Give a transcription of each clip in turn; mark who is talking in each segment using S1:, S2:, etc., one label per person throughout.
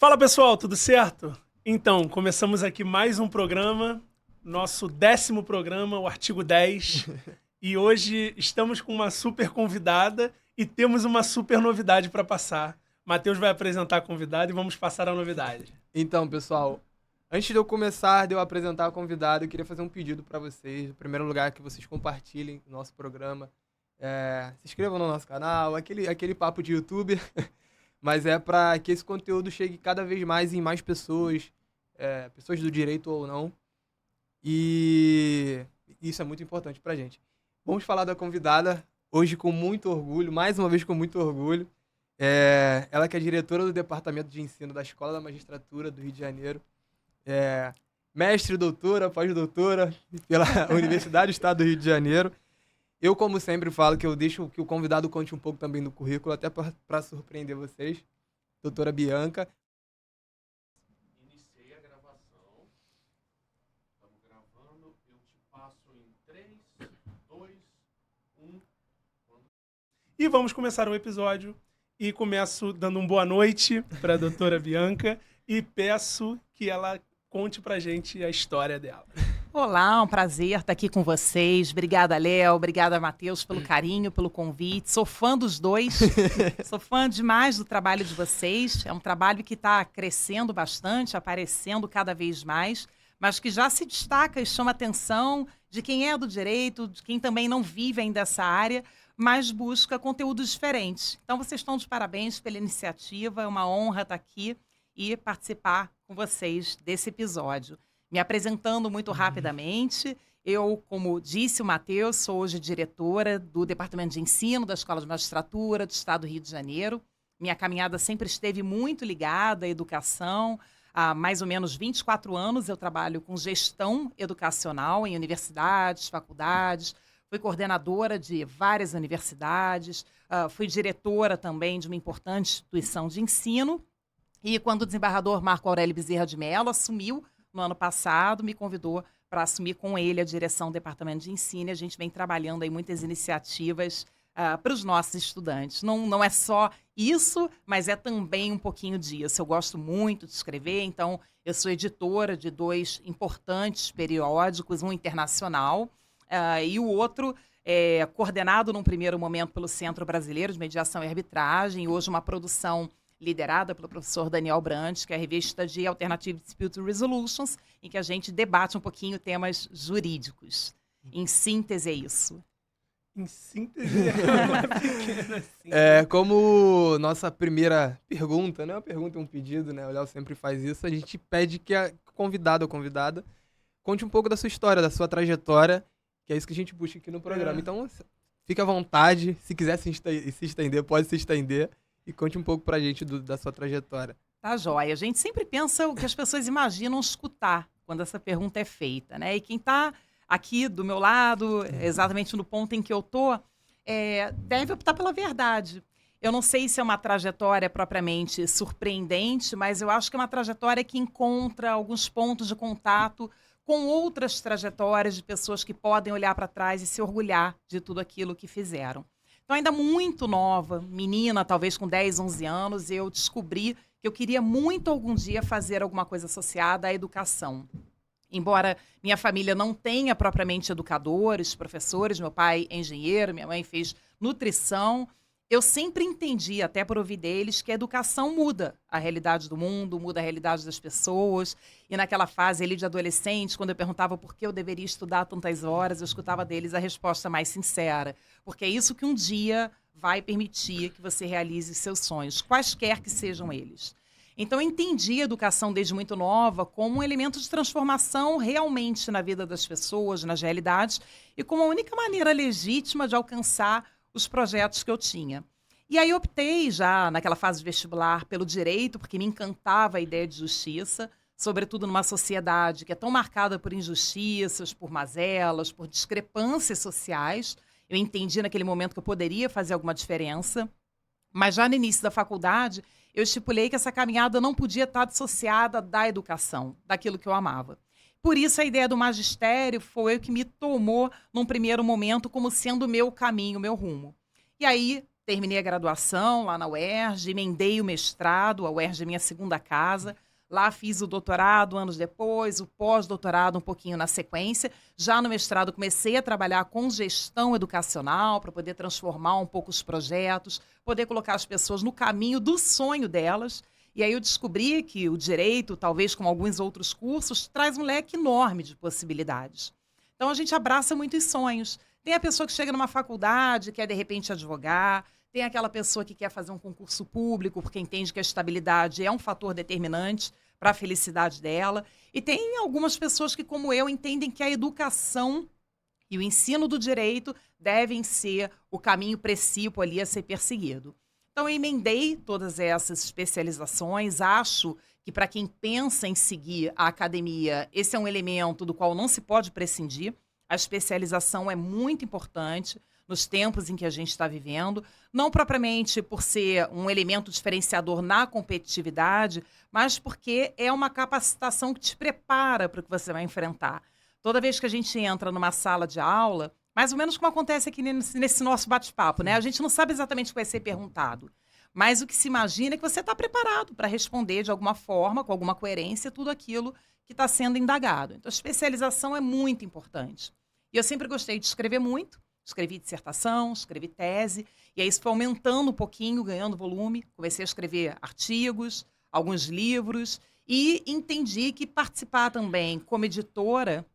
S1: Fala pessoal, tudo certo? Então, começamos aqui mais um programa, nosso 10º programa, o artigo 10. E hoje estamos com uma super convidada e temos uma super novidade para passar. Matheus vai apresentar a convidada e vamos passar a novidade.
S2: Então, pessoal, antes de eu apresentar a convidada, eu queria fazer um pedido para vocês. Em primeiro lugar, que vocês compartilhem o nosso programa. Se inscrevam no nosso canal, aquele papo de YouTube. Mas é para que esse conteúdo chegue cada vez mais em mais pessoas, pessoas do direito ou não. E isso é muito importante pra gente. Vamos falar da convidada hoje com muito orgulho, mais uma vez com muito orgulho. Ela que é diretora do Departamento de Ensino da Escola da Magistratura do Rio de Janeiro. Mestre, doutora, pós-doutora pela Universidade do Estado do Rio de Janeiro. Eu, como sempre, falo que eu deixo que o convidado conte um pouco também do currículo, até para surpreender vocês. Doutora Bianca.
S3: Iniciei a gravação. Estamos gravando. Eu te passo em 3, 2, 1.
S1: E vamos começar o episódio. E começo dando uma boa noite para a doutora Bianca e peço que ela conte pra gente a história dela.
S4: Olá, um prazer estar aqui com vocês. Obrigada, Léo. Obrigada, Matheus, pelo carinho, pelo convite. Sou fã dos dois. Sou fã demais do trabalho de vocês. É um trabalho que está crescendo bastante, aparecendo cada vez mais, mas que já se destaca e chama a atenção de quem é do direito, de quem também não vive ainda essa área, mas busca conteúdos diferentes. Então, vocês estão de parabéns pela iniciativa. É uma honra estar aqui e participar com vocês desse episódio. Me apresentando muito rapidamente, eu, como disse o Matheus, sou hoje diretora do Departamento de Ensino da Escola de Magistratura do Estado do Rio de Janeiro. Minha caminhada sempre esteve muito ligada à educação. Há mais ou menos 24 anos eu trabalho com gestão educacional em universidades, faculdades. Fui coordenadora de várias universidades, fui diretora também de uma importante instituição de ensino. E quando o desembargador Marco Aurélio Bezerra de Mello assumiu no ano passado, me convidou para assumir com ele a direção do Departamento de Ensino. A gente vem trabalhando aí muitas iniciativas para os nossos estudantes. Não é só isso, mas é também um pouquinho disso. Eu gosto muito de escrever, então eu sou editora de 2 importantes periódicos, um internacional e o outro é coordenado num primeiro momento pelo Centro Brasileiro de Mediação e Arbitragem, e hoje uma produção liderada pelo professor Daniel Brandt, que é a revista de Alternative Dispute Resolutions, em que a gente debate um pouquinho temas jurídicos. Em síntese, é isso.
S1: Em síntese, é uma pequena síntese.
S2: Como nossa primeira pergunta, não é uma pergunta, é um pedido, né? O Léo sempre faz isso. A gente pede que a convidada ou convidada conte um pouco da sua história, da sua trajetória, que é isso que a gente busca aqui no programa. Então, fique à vontade. Se quiser se estender, pode se estender. E conte um pouco pra gente da sua trajetória.
S4: Tá joia. A gente sempre pensa o que as pessoas imaginam escutar quando essa pergunta é feita, né? E quem tá aqui do meu lado, exatamente no ponto em que eu tô, deve optar pela verdade. Eu não sei se é uma trajetória propriamente surpreendente, mas eu acho que é uma trajetória que encontra alguns pontos de contato com outras trajetórias de pessoas que podem olhar para trás e se orgulhar de tudo aquilo que fizeram. Então, ainda muito nova, menina, talvez com 10, 11 anos, eu descobri que eu queria muito algum dia fazer alguma coisa associada à educação. Embora minha família não tenha propriamente educadores, professores, meu pai é engenheiro, minha mãe fez nutrição, eu sempre entendi, até por ouvir deles, que a educação muda a realidade do mundo, muda a realidade das pessoas. E naquela fase ali de adolescente, quando eu perguntava por que eu deveria estudar tantas horas, eu escutava deles a resposta mais sincera. Porque é isso que um dia vai permitir que você realize seus sonhos, quaisquer que sejam eles. Então, eu entendi a educação desde muito nova como um elemento de transformação realmente na vida das pessoas, nas realidades, e como a única maneira legítima de alcançar os projetos que eu tinha. E aí optei já, naquela fase de vestibular, pelo direito, porque me encantava a ideia de justiça, sobretudo numa sociedade que é tão marcada por injustiças, por mazelas, por discrepâncias sociais. Eu entendi naquele momento que eu poderia fazer alguma diferença, mas já no início da faculdade, eu estipulei que essa caminhada não podia estar dissociada da educação, daquilo que eu amava. Por isso, a ideia do magistério foi o que me tomou, num primeiro momento, como sendo o meu caminho, o meu rumo. E aí, terminei a graduação lá na UERJ, emendei o mestrado, a UERJ é minha segunda casa. Lá fiz o doutorado anos depois, o pós-doutorado um pouquinho na sequência. Já no mestrado comecei a trabalhar com gestão educacional para poder transformar um pouco os projetos, poder colocar as pessoas no caminho do sonho delas. E aí eu descobri que o direito, talvez com alguns outros cursos, traz um leque enorme de possibilidades. Então a gente abraça muitos sonhos. Tem a pessoa que chega numa faculdade, quer de repente advogar, tem aquela pessoa que quer fazer um concurso público porque entende que a estabilidade é um fator determinante para a felicidade dela. E tem algumas pessoas que, como eu, entendem que a educação e o ensino do direito devem ser o caminho precípio ali a ser perseguido. Então, eu emendei todas essas especializações. Acho que, para quem pensa em seguir a academia, esse é um elemento do qual não se pode prescindir. A especialização é muito importante nos tempos em que a gente está vivendo, não propriamente por ser um elemento diferenciador na competitividade, mas porque é uma capacitação que te prepara para o que você vai enfrentar. Toda vez que a gente entra numa sala de aula, mais ou menos como acontece aqui nesse nosso bate-papo, né? A gente não sabe exatamente o que vai ser perguntado, mas o que se imagina é que você está preparado para responder de alguma forma, com alguma coerência, tudo aquilo que está sendo indagado. Então, a especialização é muito importante. E eu sempre gostei de escrever muito. Escrevi dissertação, escrevi tese, e aí isso foi aumentando um pouquinho, ganhando volume. Comecei a escrever artigos, alguns livros, e entendi que participar também como editora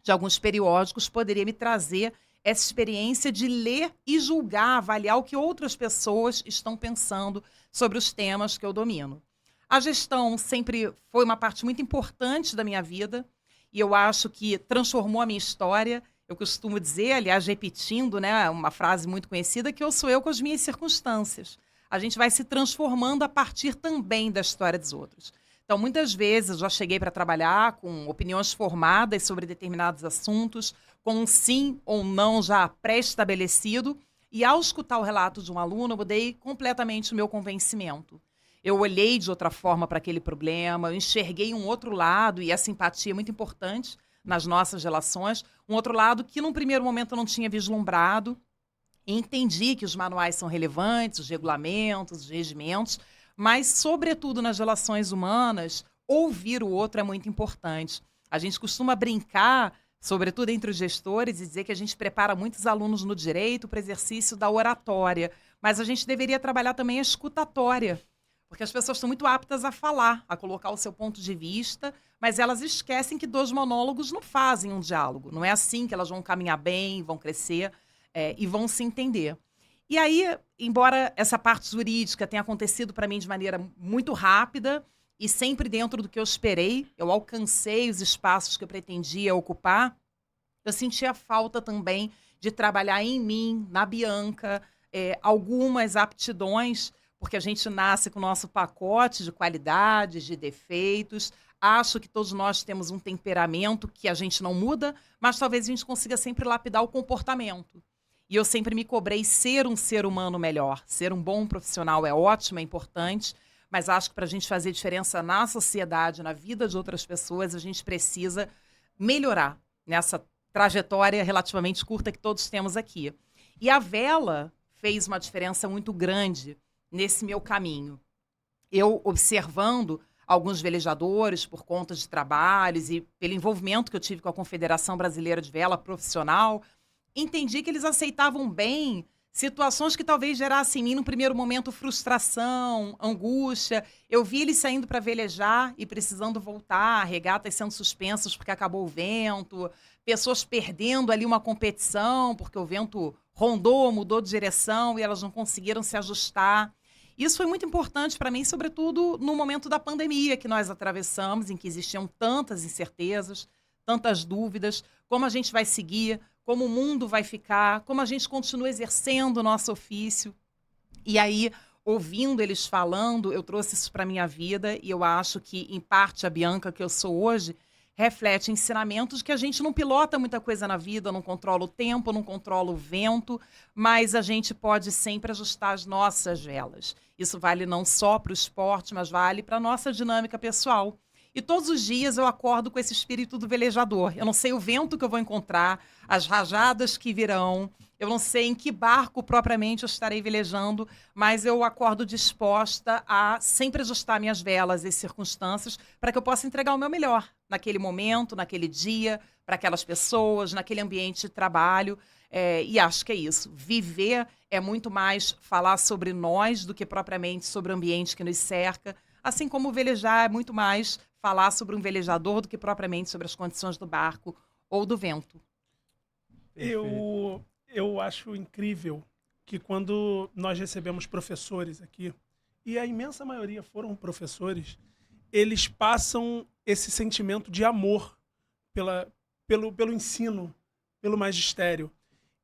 S4: de alguns periódicos poderia me trazer essa experiência de ler e julgar, avaliar o que outras pessoas estão pensando sobre os temas que eu domino. A gestão sempre foi uma parte muito importante da minha vida, e eu acho que transformou a minha história. Eu costumo dizer, aliás, repetindo, né, uma frase muito conhecida, que eu sou eu com as minhas circunstâncias. A gente vai se transformando a partir também da história dos outros. Então, muitas vezes, eu já cheguei para trabalhar com opiniões formadas sobre determinados assuntos, com um sim ou não já pré-estabelecido, e ao escutar o relato de um aluno, eu mudei completamente o meu convencimento. Eu olhei de outra forma para aquele problema, eu enxerguei um outro lado, e a simpatia é muito importante nas nossas relações, um outro lado que num primeiro momento eu não tinha vislumbrado, e entendi que os manuais são relevantes, os regulamentos, os regimentos, mas, sobretudo nas relações humanas, ouvir o outro é muito importante. A gente costuma brincar, sobretudo entre os gestores, e dizer que a gente prepara muitos alunos no direito para o exercício da oratória, mas a gente deveria trabalhar também a escutatória, porque as pessoas estão muito aptas a falar, a colocar o seu ponto de vista, mas elas esquecem que 2 monólogos não fazem um diálogo. Não é assim que elas vão caminhar bem, vão crescer e vão se entender. E aí, embora essa parte jurídica tenha acontecido para mim de maneira muito rápida e sempre dentro do que eu esperei, eu alcancei os espaços que eu pretendia ocupar, eu senti a falta também de trabalhar em mim, na Bianca, algumas aptidões, porque a gente nasce com o nosso pacote de qualidades, de defeitos. Acho que todos nós temos um temperamento que a gente não muda, mas talvez a gente consiga sempre lapidar o comportamento. E eu sempre me cobrei ser um ser humano melhor. Ser um bom profissional é ótimo, é importante, mas acho que para a gente fazer diferença na sociedade, na vida de outras pessoas, a gente precisa melhorar nessa trajetória relativamente curta que todos temos aqui. E a vela fez uma diferença muito grande nesse meu caminho. Eu, observando alguns velejadores por conta de trabalhos e pelo envolvimento que eu tive com a Confederação Brasileira de Vela Profissional, entendi que eles aceitavam bem situações que talvez gerassem em mim, no primeiro momento, frustração, angústia. Eu vi eles saindo para velejar e precisando voltar, regatas sendo suspensas porque acabou o vento, pessoas perdendo ali uma competição porque o vento rondou, mudou de direção e elas não conseguiram se ajustar. Isso foi muito importante para mim, sobretudo no momento da pandemia que nós atravessamos, em que existiam tantas incertezas, tantas dúvidas, como a gente vai seguir, como o mundo vai ficar, como a gente continua exercendo o nosso ofício. E aí, ouvindo eles falando, eu trouxe isso para a minha vida e eu acho que, em parte, a Bianca que eu sou hoje reflete ensinamentos que a gente não pilota muita coisa na vida, não controla o tempo, não controla o vento, mas a gente pode sempre ajustar as nossas velas. Isso vale não só para o esporte, mas vale para a nossa dinâmica pessoal. E todos os dias eu acordo com esse espírito do velejador. Eu não sei o vento que eu vou encontrar, as rajadas que virão, eu não sei em que barco propriamente eu estarei velejando, mas eu acordo disposta a sempre ajustar minhas velas e circunstâncias para que eu possa entregar o meu melhor naquele momento, naquele dia, para aquelas pessoas, naquele ambiente de trabalho. E acho que é isso. Viver é muito mais falar sobre nós do que propriamente sobre o ambiente que nos cerca, assim como velejar é muito mais falar sobre um velejador do que propriamente sobre as condições do barco ou do vento.
S1: Eu acho incrível que quando nós recebemos professores aqui, e a imensa maioria foram professores, eles passam esse sentimento de amor pelo ensino, pelo magistério.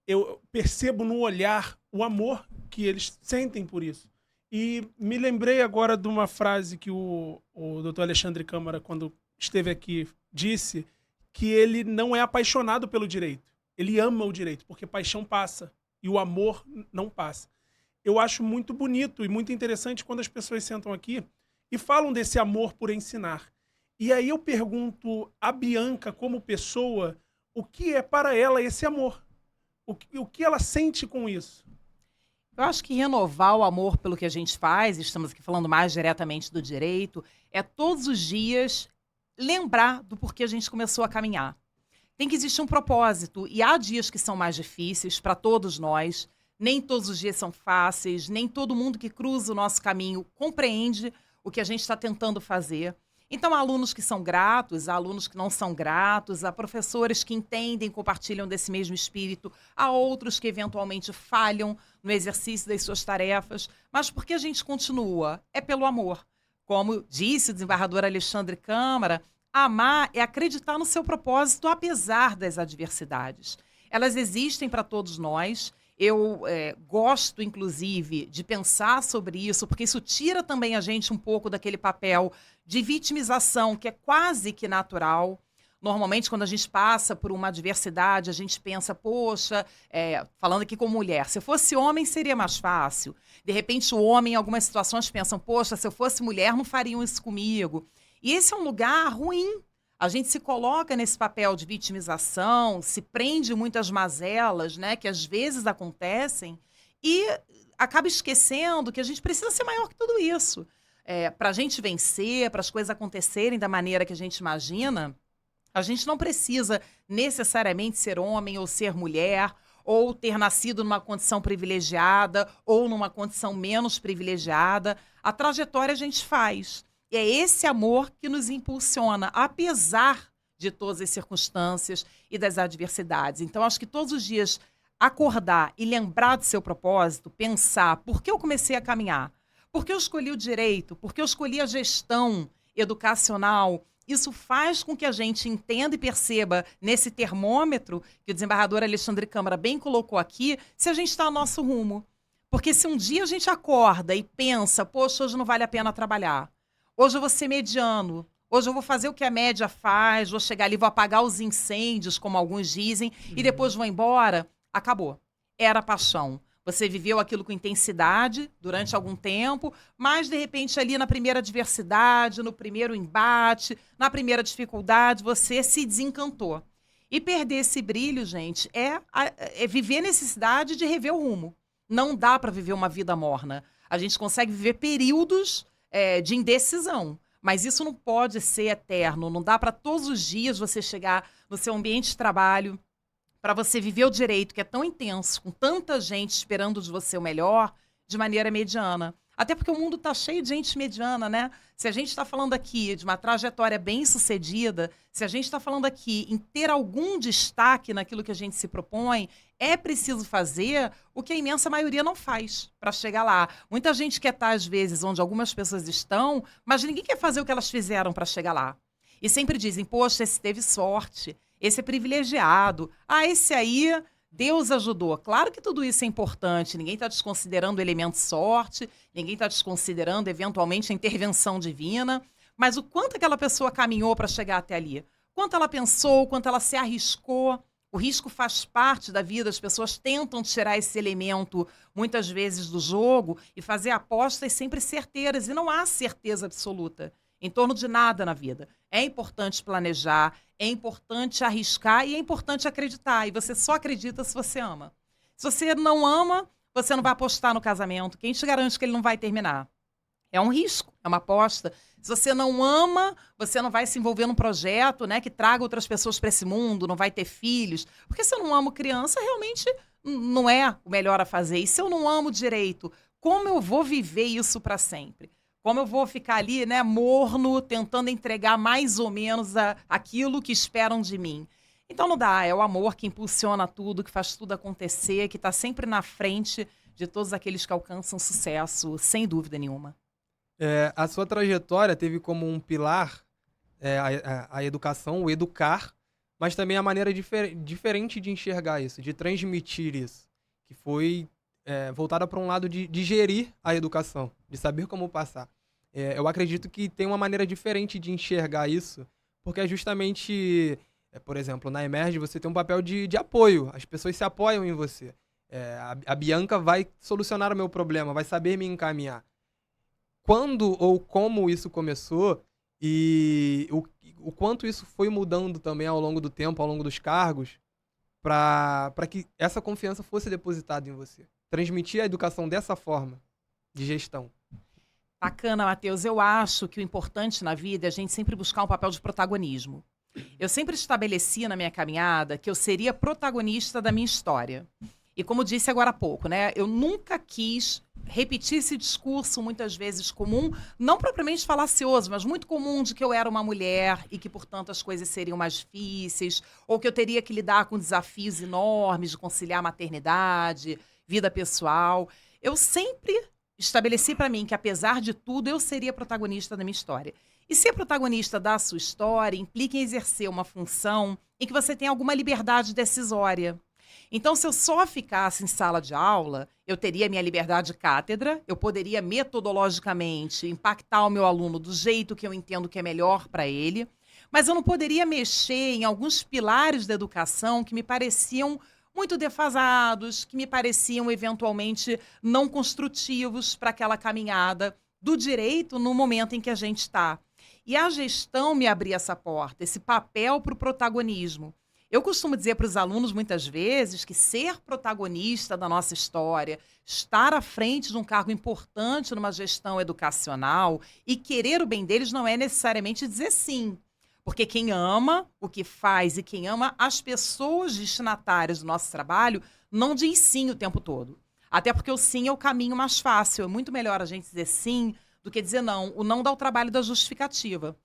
S1: Eu percebo no olhar o amor que eles sentem por isso. E me lembrei agora de uma frase que o Dr. Alexandre Câmara, quando esteve aqui, disse que ele não é apaixonado pelo direito. Ele ama o direito, porque paixão passa e o amor não passa. Eu acho muito bonito e muito interessante quando as pessoas sentam aqui e falam desse amor por ensinar. E aí eu pergunto a Bianca, como pessoa, o que é para ela esse amor? O que ela sente com isso?
S4: Eu acho que renovar o amor pelo que a gente faz, estamos aqui falando mais diretamente do direito, é todos os dias lembrar do porquê a gente começou a caminhar. Tem que existir um propósito, e há dias que são mais difíceis para todos nós, nem todos os dias são fáceis, nem todo mundo que cruza o nosso caminho compreende o que a gente está tentando fazer. Então, há alunos que são gratos, há alunos que não são gratos, há professores que entendem, compartilham desse mesmo espírito, há outros que eventualmente falham no exercício das suas tarefas. Mas por que a gente continua? É pelo amor. Como disse o desembargador Alexandre Câmara, amar é acreditar no seu propósito apesar das adversidades. Elas existem para todos nós. Eu gosto, inclusive, de pensar sobre isso, porque isso tira também a gente um pouco daquele papel de vitimização, que é quase que natural. Normalmente, quando a gente passa por uma adversidade, a gente pensa, poxa, falando aqui como mulher, se eu fosse homem seria mais fácil. De repente, o homem, em algumas situações, pensa, poxa, se eu fosse mulher, não fariam isso comigo. E esse é um lugar ruim. A gente se coloca nesse papel de vitimização, se prende muitas mazelas, né, que às vezes acontecem, e acaba esquecendo que a gente precisa ser maior que tudo isso. Para a gente vencer, para as coisas acontecerem da maneira que a gente imagina, a gente não precisa necessariamente ser homem ou ser mulher, ou ter nascido numa condição privilegiada, ou numa condição menos privilegiada. A trajetória a gente faz. E é esse amor que nos impulsiona, apesar de todas as circunstâncias e das adversidades. Então, acho que todos os dias acordar e lembrar do seu propósito, pensar por que eu comecei a caminhar, por que eu escolhi o direito, por que eu escolhi a gestão educacional. Isso faz com que a gente entenda e perceba nesse termômetro que o desembargador Alexandre Câmara bem colocou aqui, se a gente está no nosso rumo. Porque se um dia a gente acorda e pensa, poxa, hoje não vale a pena trabalhar, hoje eu vou ser mediano, hoje eu vou fazer o que a média faz, vou chegar ali, vou apagar os incêndios, como alguns dizem, e depois vou embora, acabou. Era paixão. Você viveu aquilo com intensidade durante algum tempo, mas, de repente, ali na primeira adversidade, no primeiro embate, na primeira dificuldade, você se desencantou. E perder esse brilho, gente, é viver a necessidade de rever o rumo. Não dá para viver uma vida morna. A gente consegue viver períodos de indecisão, mas isso não pode ser eterno. Não dá para todos os dias você chegar no seu ambiente de trabalho, para você viver o direito, que é tão intenso, com tanta gente esperando de você o melhor, de maneira mediana. Até porque o mundo está cheio de gente mediana, né? Se a gente está falando aqui de uma trajetória bem-sucedida, se a gente está falando aqui em ter algum destaque naquilo que a gente se propõe, é preciso fazer o que a imensa maioria não faz para chegar lá. Muita gente quer estar, às vezes, onde algumas pessoas estão, mas ninguém quer fazer o que elas fizeram para chegar lá. E sempre dizem, poxa, esse teve sorte, esse é privilegiado, esse aí Deus ajudou. Claro que tudo isso é importante, ninguém está desconsiderando o elemento sorte, ninguém está desconsiderando, eventualmente, a intervenção divina, mas o quanto aquela pessoa caminhou para chegar até ali, quanto ela pensou, quanto ela se arriscou. O risco faz parte da vida, as pessoas tentam tirar esse elemento, muitas vezes, do jogo e fazer apostas sempre certeiras, e não há certeza absoluta. em torno de nada na vida. É importante planejar, é importante arriscar e é importante acreditar. E você só acredita se você ama. Se você não ama, você não vai apostar no casamento. Quem te garante que ele não vai terminar? É um risco, é uma aposta. Se você não ama, você não vai se envolver num projeto, né, que traga outras pessoas para esse mundo, não vai ter filhos. Porque se eu não amo criança, realmente não é o melhor a fazer. E se eu não amo direito, como eu vou viver isso para sempre? Como eu vou ficar ali, né, morno, tentando entregar mais ou menos aquilo que esperam de mim? Então não dá, é o amor que impulsiona tudo, que faz tudo acontecer, que está sempre na frente de todos aqueles que alcançam sucesso, sem dúvida nenhuma.
S2: A sua trajetória teve como um pilar a educação, o educar, mas também a maneira diferente de enxergar isso, de transmitir isso, que foi voltada para um lado de gerir a educação, de saber como passar. Eu acredito que tem uma maneira diferente de enxergar isso, porque é justamente, por exemplo, na Emerge você tem um papel de apoio, as pessoas se apoiam em você. A Bianca vai solucionar o meu problema, vai saber me encaminhar. Quando ou como isso começou e o quanto isso foi mudando também ao longo do tempo, ao longo dos cargos, para que essa confiança fosse depositada em você. Transmitir a educação dessa forma, de gestão.
S4: Bacana, Matheus. Eu acho que o importante na vida é a gente sempre buscar um papel de protagonismo. Eu sempre estabeleci na minha caminhada que eu seria protagonista da minha história. E como disse agora há pouco, né? Eu nunca quis repetir esse discurso muitas vezes comum, não propriamente falacioso, mas muito comum de que eu era uma mulher e que, portanto, as coisas seriam mais difíceis, ou que eu teria que lidar com desafios enormes de conciliar maternidade, vida pessoal. Eu sempre estabeleci para mim que, apesar de tudo, eu seria protagonista da minha história. E ser protagonista da sua história implica em exercer uma função em que você tem alguma liberdade decisória. Então, se eu só ficasse em sala de aula, eu teria minha liberdade de cátedra, eu poderia metodologicamente impactar o meu aluno do jeito que eu entendo que é melhor para ele, mas eu não poderia mexer em alguns pilares da educação que me pareciam muito defasados, que me pareciam eventualmente não construtivos para aquela caminhada do direito no momento em que a gente está. E a gestão me abria essa porta, esse papel para o protagonismo. Eu costumo dizer para os alunos, muitas vezes, que ser protagonista da nossa história, estar à frente de um cargo importante numa gestão educacional e querer o bem deles não é necessariamente dizer sim. Porque quem ama o que faz e quem ama as pessoas destinatárias do nosso trabalho não diz sim o tempo todo. Até porque o sim é o caminho mais fácil. É muito melhor a gente dizer sim do que dizer não. O não dá o trabalho da justificativa.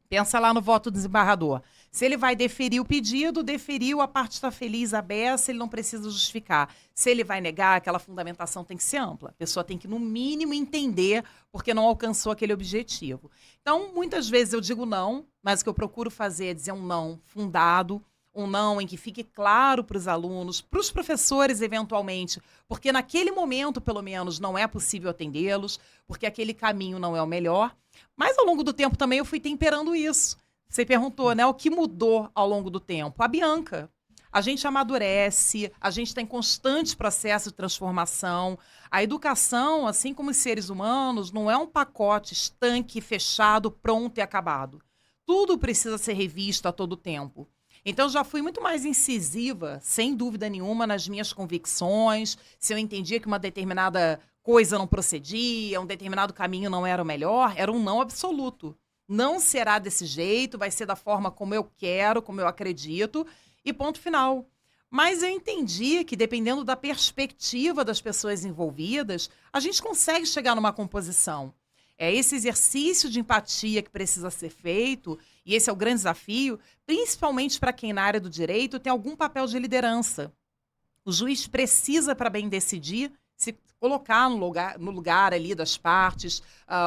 S4: Pensa lá no voto do desembargador. Se ele vai deferir o pedido, deferiu, a parte está feliz, a beça, ele não precisa justificar. Se ele vai negar, aquela fundamentação tem que ser ampla. A pessoa tem que, no mínimo, entender porque não alcançou aquele objetivo. Então, muitas vezes eu digo não, mas o que eu procuro fazer é dizer um não fundado, um não em que fique claro para os alunos, para os professores, eventualmente, porque naquele momento, pelo menos, não é possível atendê-los, porque aquele caminho não é o melhor. Mas ao longo do tempo também eu fui temperando isso. Você perguntou, né? O que mudou ao longo do tempo? A Bianca. A gente amadurece, a gente está em constante processo de transformação. A educação, assim como os seres humanos, não é um pacote estanque, fechado, pronto e acabado. Tudo precisa ser revisto a todo tempo. Então, já fui muito mais incisiva, sem dúvida nenhuma, nas minhas convicções. Se eu entendia que uma determinada coisa não procedia, um determinado caminho não era o melhor, era um não absoluto. Não será desse jeito, vai ser da forma como eu quero, como eu acredito, e ponto final. Mas eu entendi que, dependendo da perspectiva das pessoas envolvidas, a gente consegue chegar numa composição. É esse exercício de empatia que precisa ser feito, e esse é o grande desafio, principalmente para quem na área do direito tem algum papel de liderança. O juiz precisa, para bem decidir, se colocar no lugar ali das partes.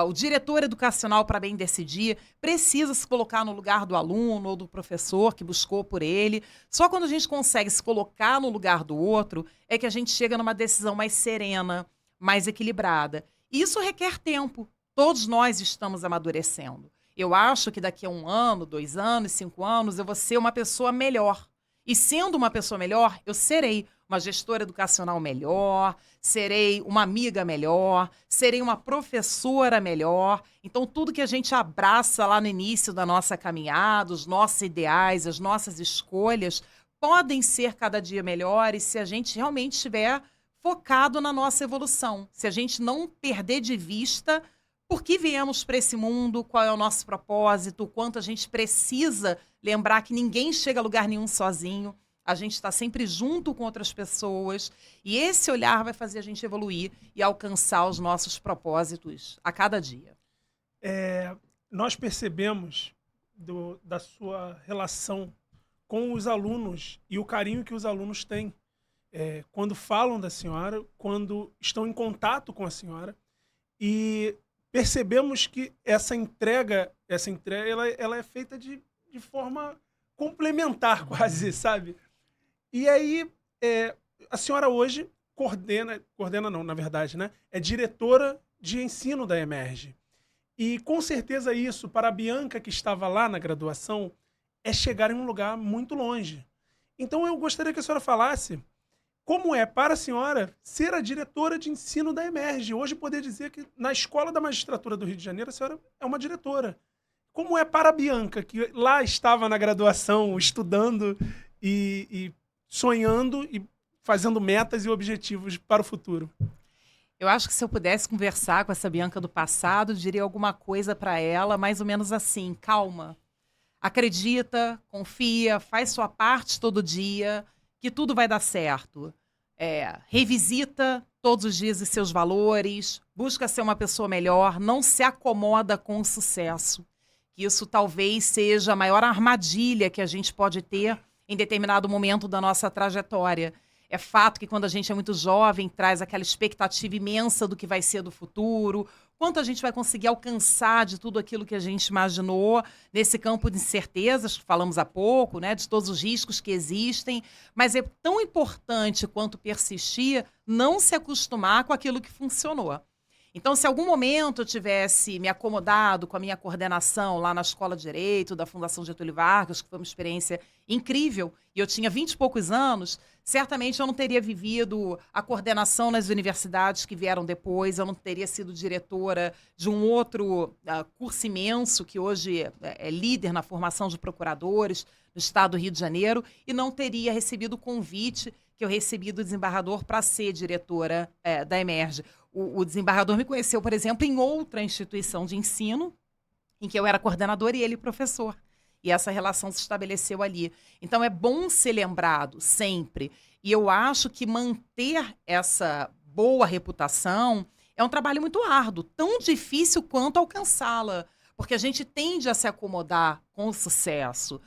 S4: O diretor educacional, para bem decidir, precisa se colocar no lugar do aluno ou do professor que buscou por ele. Só quando a gente consegue se colocar no lugar do outro é que a gente chega numa decisão mais serena, mais equilibrada. E isso requer tempo. Todos nós estamos amadurecendo. Eu acho que daqui a 1 ano, 2 anos, 5 anos, eu vou ser uma pessoa melhor. E sendo uma pessoa melhor, eu serei uma gestora educacional melhor, serei uma amiga melhor, serei uma professora melhor. Então, tudo que a gente abraça lá no início da nossa caminhada, os nossos ideais, as nossas escolhas, podem ser cada dia melhores se a gente realmente estiver focado na nossa evolução. Se a gente não perder de vista por que viemos para esse mundo, qual é o nosso propósito, o quanto a gente precisa lembrar que ninguém chega a lugar nenhum sozinho, a gente está sempre junto com outras pessoas, e esse olhar vai fazer a gente evoluir e alcançar os nossos propósitos a cada dia.
S1: Nós percebemos da sua relação com os alunos e o carinho que os alunos têm quando falam da senhora, quando estão em contato com a senhora, e percebemos que essa entrega ela é feita de forma complementar quase, sabe? E aí, a senhora hoje coordena não, na verdade, né? É diretora de ensino da Emerge. E com certeza isso, para a Bianca que estava lá na graduação, é chegar em um lugar muito longe. Então eu gostaria que a senhora falasse como é para a senhora ser a diretora de ensino da Emerge. Hoje poder dizer que na Escola da Magistratura do Rio de Janeiro a senhora é uma diretora. Como é para a Bianca, que lá estava na graduação, estudando e sonhando e fazendo metas e objetivos para o futuro?
S4: Eu acho que se eu pudesse conversar com essa Bianca do passado, diria alguma coisa para ela, mais ou menos assim: calma, acredita, confia, faz sua parte todo dia, que tudo vai dar certo. Revisita todos os dias os seus valores, busca ser uma pessoa melhor, não se acomoda com o sucesso. Isso talvez seja a maior armadilha que a gente pode ter em determinado momento da nossa trajetória. É fato que quando a gente é muito jovem, traz aquela expectativa imensa do que vai ser do futuro, quanto a gente vai conseguir alcançar de tudo aquilo que a gente imaginou nesse campo de incertezas, que falamos há pouco, né, de todos os riscos que existem, mas é tão importante quanto persistir, não se acostumar com aquilo que funcionou. Então, se algum momento eu tivesse me acomodado com a minha coordenação lá na Escola de Direito da Fundação Getúlio Vargas, que foi uma experiência incrível, e eu tinha 20 e poucos anos, certamente eu não teria vivido a coordenação nas universidades que vieram depois, eu não teria sido diretora de um outro curso imenso, que hoje é líder na formação de procuradores no estado do Rio de Janeiro, e não teria recebido o convite que eu recebi do desembargador para ser diretora da Emerge. O desembargador me conheceu, por exemplo, em outra instituição de ensino, em que eu era coordenadora e ele professor. E essa relação se estabeleceu ali. Então, é bom ser lembrado sempre. E eu acho que manter essa boa reputação é um trabalho muito árduo, tão difícil quanto alcançá-la. Porque a gente tende a se acomodar com o sucesso.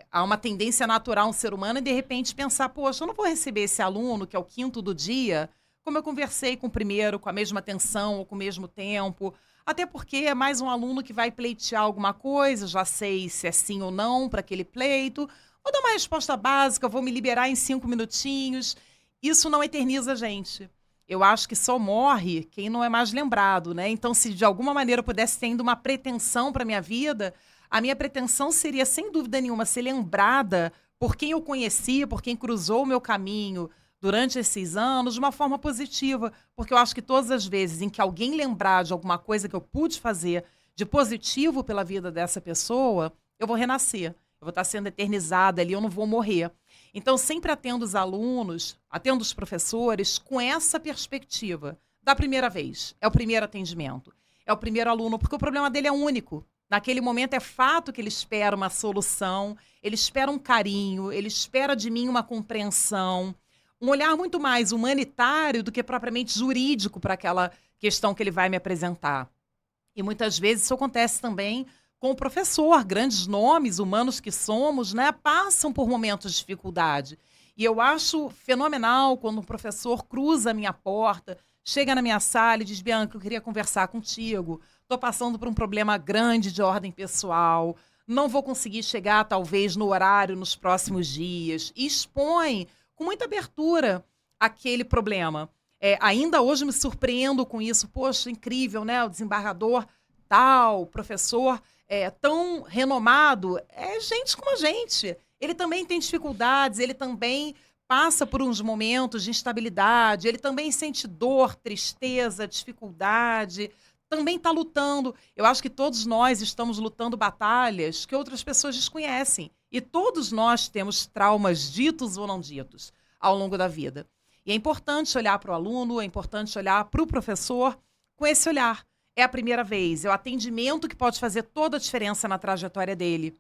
S4: Há uma tendência natural no ser humano e, de repente, pensar, poxa, eu não vou receber esse aluno, que é o 5º do dia, como eu conversei com o primeiro, com a mesma atenção ou com o mesmo tempo. Até porque é mais um aluno que vai pleitear alguma coisa, já sei se é sim ou não para aquele pleito. Vou dar uma resposta básica, vou me liberar em 5 minutinhos. Isso não eterniza a gente. Eu acho que só morre quem não é mais lembrado, né? Então, se de alguma maneira eu pudesse ter ainda uma pretensão para a minha vida, a minha pretensão seria, sem dúvida nenhuma, ser lembrada por quem eu conheci, por quem cruzou o meu caminho durante esses anos, de uma forma positiva. Porque eu acho que todas as vezes em que alguém lembrar de alguma coisa que eu pude fazer de positivo pela vida dessa pessoa, eu vou renascer. Eu vou estar sendo eternizada ali, eu não vou morrer. Então, sempre atendo os alunos, atendo os professores com essa perspectiva. Da primeira vez, é o primeiro atendimento. É o primeiro aluno, porque o problema dele é único. Naquele momento é fato que ele espera uma solução, ele espera um carinho, ele espera de mim uma compreensão, um olhar muito mais humanitário do que propriamente jurídico para aquela questão que ele vai me apresentar. E muitas vezes isso acontece também com o professor. Grandes nomes humanos que somos, né, passam por momentos de dificuldade. E eu acho fenomenal quando um professor cruza a minha porta, chega na minha sala e diz: Bianca, eu queria conversar contigo. Estou passando por um problema grande de ordem pessoal. Não vou conseguir chegar, talvez, no horário nos próximos dias. E expõe com muita abertura aquele problema. Ainda hoje me surpreendo com isso. Poxa, incrível, né? O desembargador tal, professor tão renomado, é gente como a gente. Ele também tem dificuldades, ele também passa por uns momentos de instabilidade, ele também sente dor, tristeza, dificuldade, também está lutando. Eu acho que todos nós estamos lutando batalhas que outras pessoas desconhecem. E todos nós temos traumas ditos ou não ditos ao longo da vida. E é importante olhar para o aluno, é importante olhar para o professor com esse olhar. É a primeira vez, é o atendimento que pode fazer toda a diferença na trajetória dele.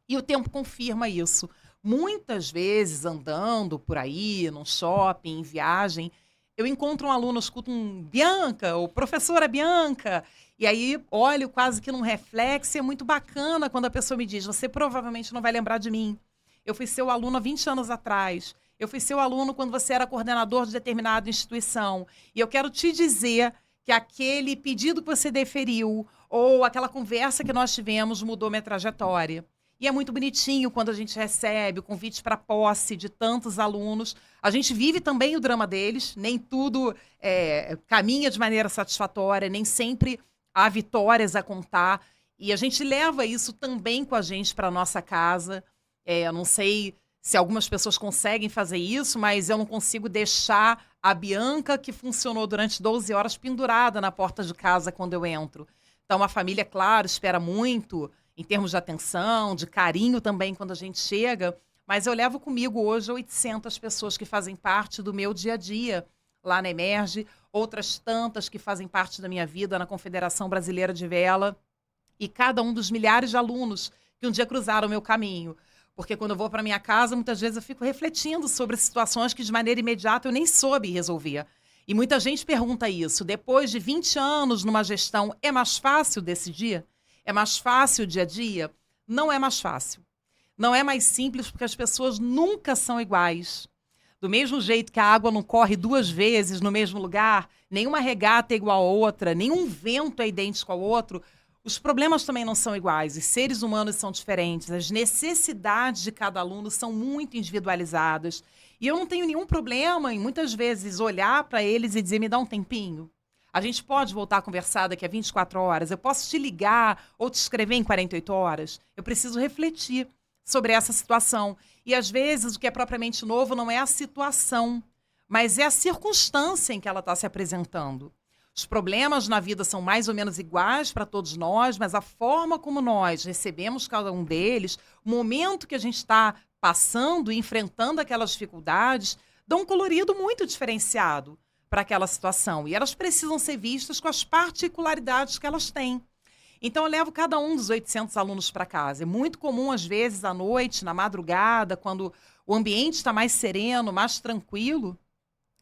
S4: E o tempo confirma isso. Muitas vezes, andando por aí, num shopping, em viagem, eu encontro um aluno, escuto um Bianca, ou professora Bianca, e aí olho quase que num reflexo, e é muito bacana quando a pessoa me diz, você provavelmente não vai lembrar de mim. Eu fui seu aluno há 20 anos atrás. Eu fui seu aluno quando você era coordenador de determinada instituição. E eu quero te dizer que aquele pedido que você deferiu ou aquela conversa que nós tivemos mudou minha trajetória. E é muito bonitinho quando a gente recebe o convite para posse de tantos alunos. A gente vive também o drama deles, nem tudo caminha de maneira satisfatória, nem sempre há vitórias a contar. E a gente leva isso também com a gente para a nossa casa. Eu não sei se algumas pessoas conseguem fazer isso, mas eu não consigo deixar a Bianca, que funcionou durante 12 horas, pendurada na porta de casa quando eu entro. Então, a família, claro, espera muito em termos de atenção, de carinho também quando a gente chega, mas eu levo comigo hoje 800 pessoas que fazem parte do meu dia a dia lá na Emerge, outras tantas que fazem parte da minha vida na Confederação Brasileira de Vela, e cada um dos milhares de alunos que um dia cruzaram o meu caminho. Porque quando eu vou para minha casa, muitas vezes eu fico refletindo sobre situações que de maneira imediata eu nem soube resolver. E muita gente pergunta isso. Depois de 20 anos numa gestão, é mais fácil decidir? É mais fácil o dia a dia? Não é mais fácil. Não é mais simples porque as pessoas nunca são iguais. Do mesmo jeito que a água não corre 2 vezes no mesmo lugar, nenhuma regata é igual a outra, nenhum vento é idêntico ao outro, os problemas também não são iguais, os seres humanos são diferentes, as necessidades de cada aluno são muito individualizadas. E eu não tenho nenhum problema em, muitas vezes, olhar para eles e dizer, me dá um tempinho. A gente pode voltar a conversar daqui a 24 horas, eu posso te ligar ou te escrever em 48 horas. Eu preciso refletir sobre essa situação. E, às vezes, o que é propriamente novo não é a situação, mas é a circunstância em que ela está se apresentando. Os problemas na vida são mais ou menos iguais para todos nós, mas a forma como nós recebemos cada um deles, o momento que a gente está passando e enfrentando aquelas dificuldades, dá um colorido muito diferenciado para aquela situação. E elas precisam ser vistas com as particularidades que elas têm. Então, eu levo cada um dos 800 alunos para casa. É muito comum, às vezes, à noite, na madrugada, quando o ambiente está mais sereno, mais tranquilo,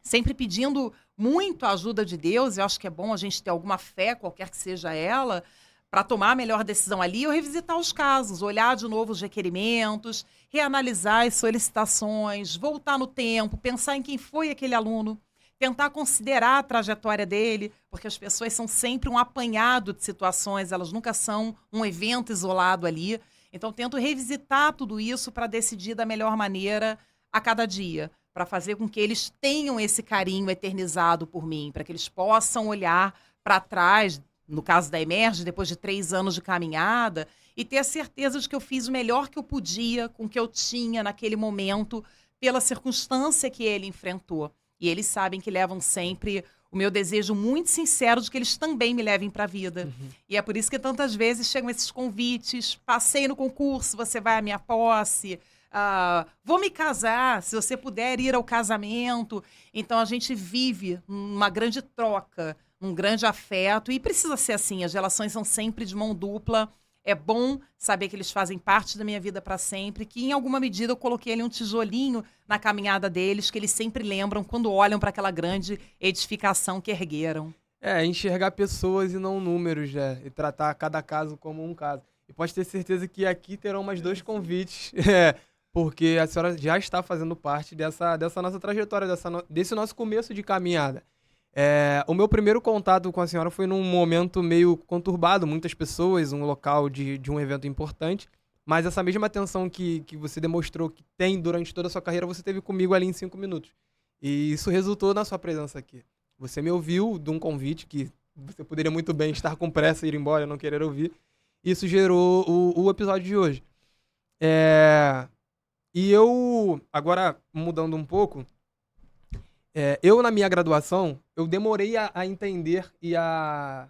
S4: sempre pedindo muito a ajuda de Deus. Eu acho que é bom a gente ter alguma fé, qualquer que seja ela, para tomar a melhor decisão ali, ou revisitar os casos, olhar de novo os requerimentos, reanalisar as solicitações, voltar no tempo, pensar em quem foi aquele aluno, tentar considerar a trajetória dele, porque as pessoas são sempre um apanhado de situações, elas nunca são um evento isolado ali. Então, tento revisitar tudo isso para decidir da melhor maneira a cada dia, para fazer com que eles tenham esse carinho eternizado por mim, para que eles possam olhar para trás, no caso da Emerge, depois de 3 anos de caminhada, e ter a certeza de que eu fiz o melhor que eu podia com o que eu tinha naquele momento, pela circunstância que ele enfrentou. E eles sabem que levam sempre o meu desejo muito sincero de que eles também me levem para a vida. Uhum. E é por isso que tantas vezes chegam esses convites, passei no concurso, você vai à minha posse, vou me casar, se você puder ir ao casamento. Então a gente vive uma grande troca, um grande afeto, e precisa ser assim, as relações são sempre de mão dupla. É bom saber que eles fazem parte da minha vida para sempre, que em alguma medida eu coloquei ali um tijolinho na caminhada deles, que eles sempre lembram quando olham para aquela grande edificação que ergueram.
S2: Enxergar pessoas e não números, né? E tratar cada caso como um caso. E pode ter certeza que aqui terão mais 2 convites, porque a senhora já está fazendo parte dessa nossa trajetória, desse nosso começo de caminhada. O meu primeiro contato com a senhora foi num momento meio conturbado, muitas pessoas, um local de um evento importante, mas essa mesma atenção que você demonstrou que tem durante toda a sua carreira, você teve comigo ali em 5 minutos. E isso resultou na sua presença aqui. Você me ouviu de um convite que você poderia muito bem estar com pressa, ir embora, não querer ouvir. Isso gerou o episódio de hoje. E eu, agora mudando um pouco, eu na minha graduação, eu demorei a entender e a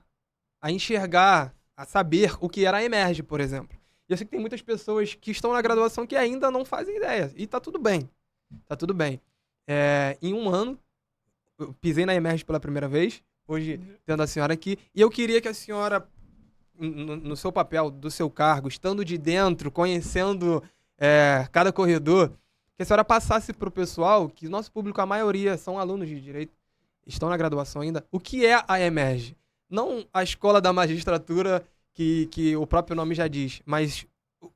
S2: enxergar, a saber o que era a Emerge, por exemplo. E eu sei que tem muitas pessoas que estão na graduação que ainda não fazem ideia. E tá tudo bem. Tá tudo bem. Em um ano, eu pisei na Emerge pela primeira vez, hoje tendo a senhora aqui, e eu queria que a senhora, no seu papel, do seu cargo, estando de dentro, conhecendo cada corredor, que a senhora passasse para o pessoal, que nosso público, a maioria, são alunos de direito, estão na graduação ainda, o que é a Emerge? Não a escola da magistratura que o próprio nome já diz, mas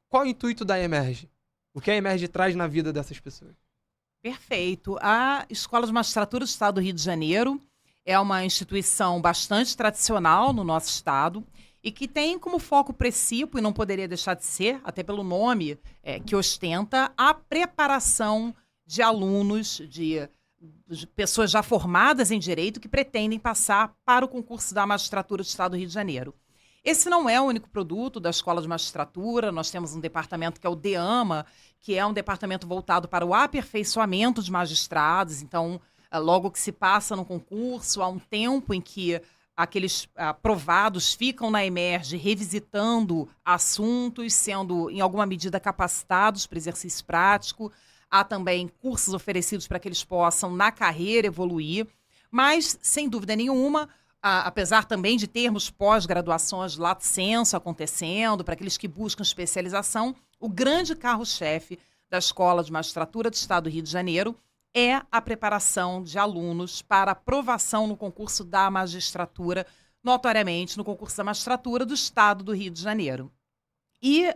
S2: qual o intuito da Emerge? O que a Emerge traz na vida dessas pessoas?
S4: Perfeito. A Escola de Magistratura do Estado do Rio de Janeiro é uma instituição bastante tradicional no nosso estado e que tem como foco principal, e não poderia deixar de ser, até pelo nome que ostenta, a preparação de alunos, de pessoas já formadas em direito que pretendem passar para o concurso da magistratura do Estado do Rio de Janeiro. Esse não é o único produto da Escola de Magistratura, nós temos um departamento que é o DEAMA, que é um departamento voltado para o aperfeiçoamento de magistrados. Então, logo que se passa no concurso, há um tempo em que aqueles aprovados ficam na Emerge revisitando assuntos, sendo em alguma medida capacitados para exercício prático. Há também cursos oferecidos para que eles possam, na carreira, evoluir. Mas, sem dúvida nenhuma, apesar também de termos pós-graduações lato sensu acontecendo, para aqueles que buscam especialização, o grande carro-chefe da Escola de Magistratura do Estado do Rio de Janeiro é a preparação de alunos para aprovação no concurso da magistratura, notoriamente no concurso da magistratura do Estado do Rio de Janeiro. E,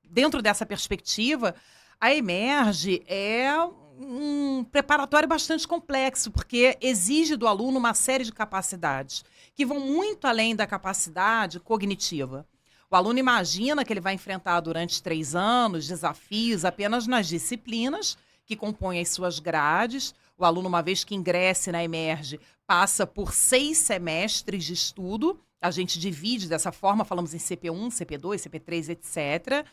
S4: dentro dessa perspectiva, a Emerge é um preparatório bastante complexo, porque exige do aluno uma série de capacidades que vão muito além da capacidade cognitiva. O aluno imagina que ele vai enfrentar durante 3 anos desafios apenas nas disciplinas que compõem as suas grades. O aluno, uma vez que ingresse na Emerge, passa por 6 semestres de estudo. A gente divide dessa forma, falamos em CP1, CP2, CP3, etc.,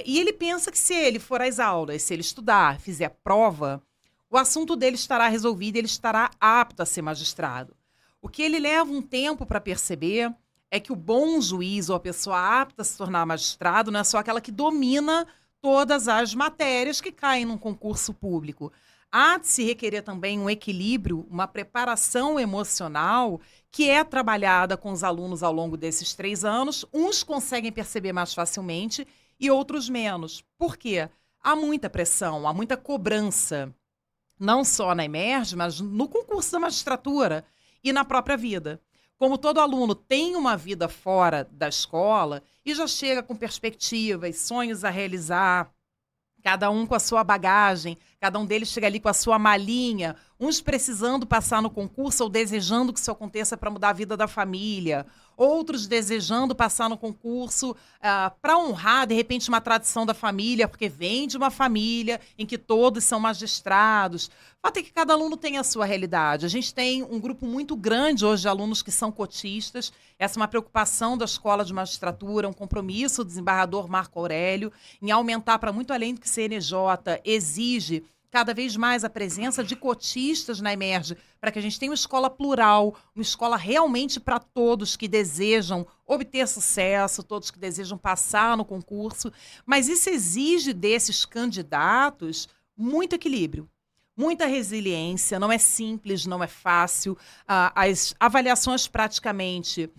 S4: e ele pensa que se ele for às aulas, se ele estudar, fizer prova, o assunto dele estará resolvido e ele estará apto a ser magistrado. O que ele leva um tempo para perceber é que o bom juiz ou a pessoa apta a se tornar magistrado não é só aquela que domina todas as matérias que caem num concurso público. Há de se requerer também um equilíbrio, uma preparação emocional que é trabalhada com os alunos ao longo desses 3 anos. Uns conseguem perceber mais facilmente e outros menos. Por quê? Há muita pressão, há muita cobrança, não só na Emerge, mas no concurso da magistratura e na própria vida. Como todo aluno tem uma vida fora da escola e já chega com perspectivas, sonhos a realizar, cada um com a sua bagagem, cada um deles chega ali com a sua malinha, uns precisando passar no concurso ou desejando que isso aconteça para mudar a vida da família, outros desejando passar no concurso para honrar, de repente, uma tradição da família, porque vem de uma família em que todos são magistrados. O fato é que cada aluno tem a sua realidade. A gente tem um grupo muito grande hoje de alunos que são cotistas. Essa é uma preocupação da Escola de Magistratura, um compromisso do desembargador Marco Aurélio em aumentar para muito além do que o CNJ exige cada vez mais a presença de cotistas na Emerge, para que a gente tenha uma escola plural, uma escola realmente para todos que desejam obter sucesso, todos que desejam passar no concurso. Mas isso exige desses candidatos muito equilíbrio, muita resiliência. Não é simples, não é fácil. As avaliações praticamente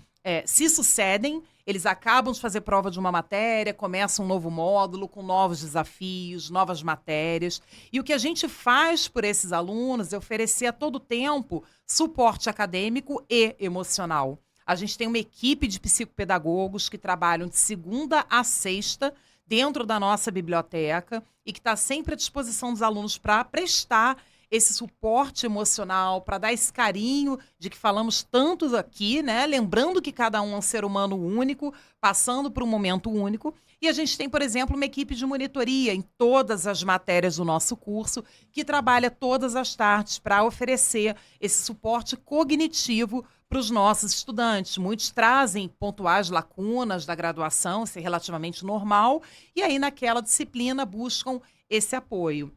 S4: se sucedem. Eles acabam de fazer prova de uma matéria, começam um novo módulo com novos desafios, novas matérias. E o que a gente faz por esses alunos é oferecer a todo tempo suporte acadêmico e emocional. A gente tem uma equipe de psicopedagogos que trabalham de segunda a sexta dentro da nossa biblioteca e que está sempre à disposição dos alunos para prestar esse suporte emocional, para dar esse carinho de que falamos tanto aqui, né? Lembrando que cada um é um ser humano único, passando por um momento único. E a gente tem, por exemplo, uma equipe de monitoria em todas as matérias do nosso curso, que trabalha todas as tardes para oferecer esse suporte cognitivo para os nossos estudantes. Muitos trazem pontuais lacunas da graduação, isso é relativamente normal, e aí naquela disciplina buscam esse apoio.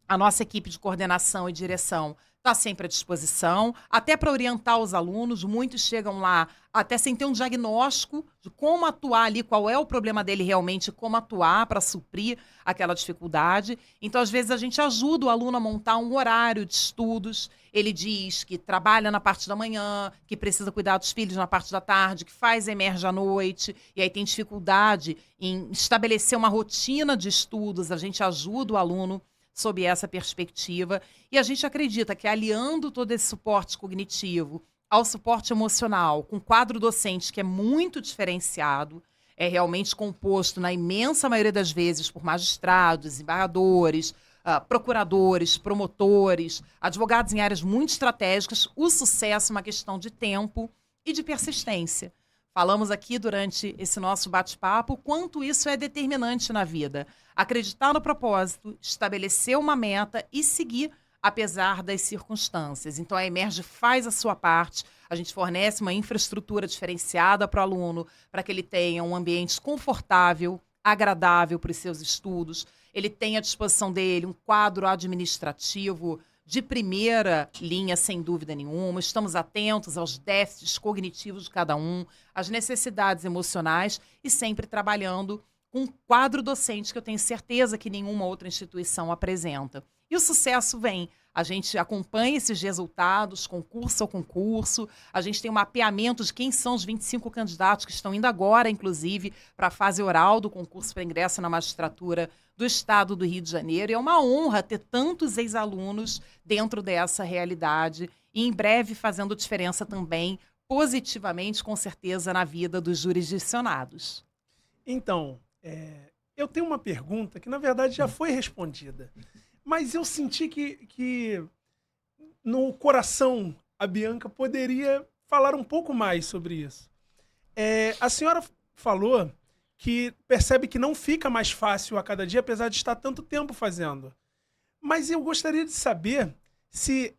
S4: A nossa equipe de coordenação e direção está sempre à disposição, até para orientar os alunos. Muitos chegam lá até sem ter um diagnóstico de como atuar ali, qual é o problema dele realmente, como atuar para suprir aquela dificuldade. Então, às vezes, a gente ajuda o aluno a montar um horário de estudos. Ele diz que trabalha na parte da manhã, que precisa cuidar dos filhos na parte da tarde, que faz emerge à noite, e aí tem dificuldade em estabelecer uma rotina de estudos. A gente ajuda o aluno sob essa perspectiva. E a gente acredita que aliando todo esse suporte cognitivo ao suporte emocional, com quadro docente que é muito diferenciado, é realmente composto, na imensa maioria das vezes, por magistrados, embargadores, procuradores, promotores, advogados em áreas muito estratégicas, o sucesso é uma questão de tempo e de persistência. Falamos aqui durante esse nosso bate-papo o quanto isso é determinante na vida. Acreditar no propósito, estabelecer uma meta e seguir apesar das circunstâncias. Então, a Emerge faz a sua parte, a gente fornece uma infraestrutura diferenciada para o aluno, para que ele tenha um ambiente confortável, agradável para os seus estudos. Ele tem à disposição dele um quadro administrativo de primeira linha, sem dúvida nenhuma. Estamos atentos aos déficits cognitivos de cada um, às necessidades emocionais e sempre trabalhando com um quadro docente que eu tenho certeza que nenhuma outra instituição apresenta. E o sucesso vem. A gente acompanha esses resultados, concurso a concurso. A gente tem um mapeamento de quem são os 25 candidatos que estão indo agora, inclusive, para a fase oral do concurso para ingresso na magistratura do Estado do Rio de Janeiro. E é uma honra ter tantos ex-alunos dentro dessa realidade e, em breve, fazendo diferença também, positivamente, com certeza, na vida dos jurisdicionados.
S1: Então, eu tenho uma pergunta que, na verdade, já foi respondida. Mas eu senti que no coração a Bianca poderia falar um pouco mais sobre isso. A senhora falou que percebe que não fica mais fácil a cada dia, apesar de estar tanto tempo fazendo. Mas eu gostaria de saber se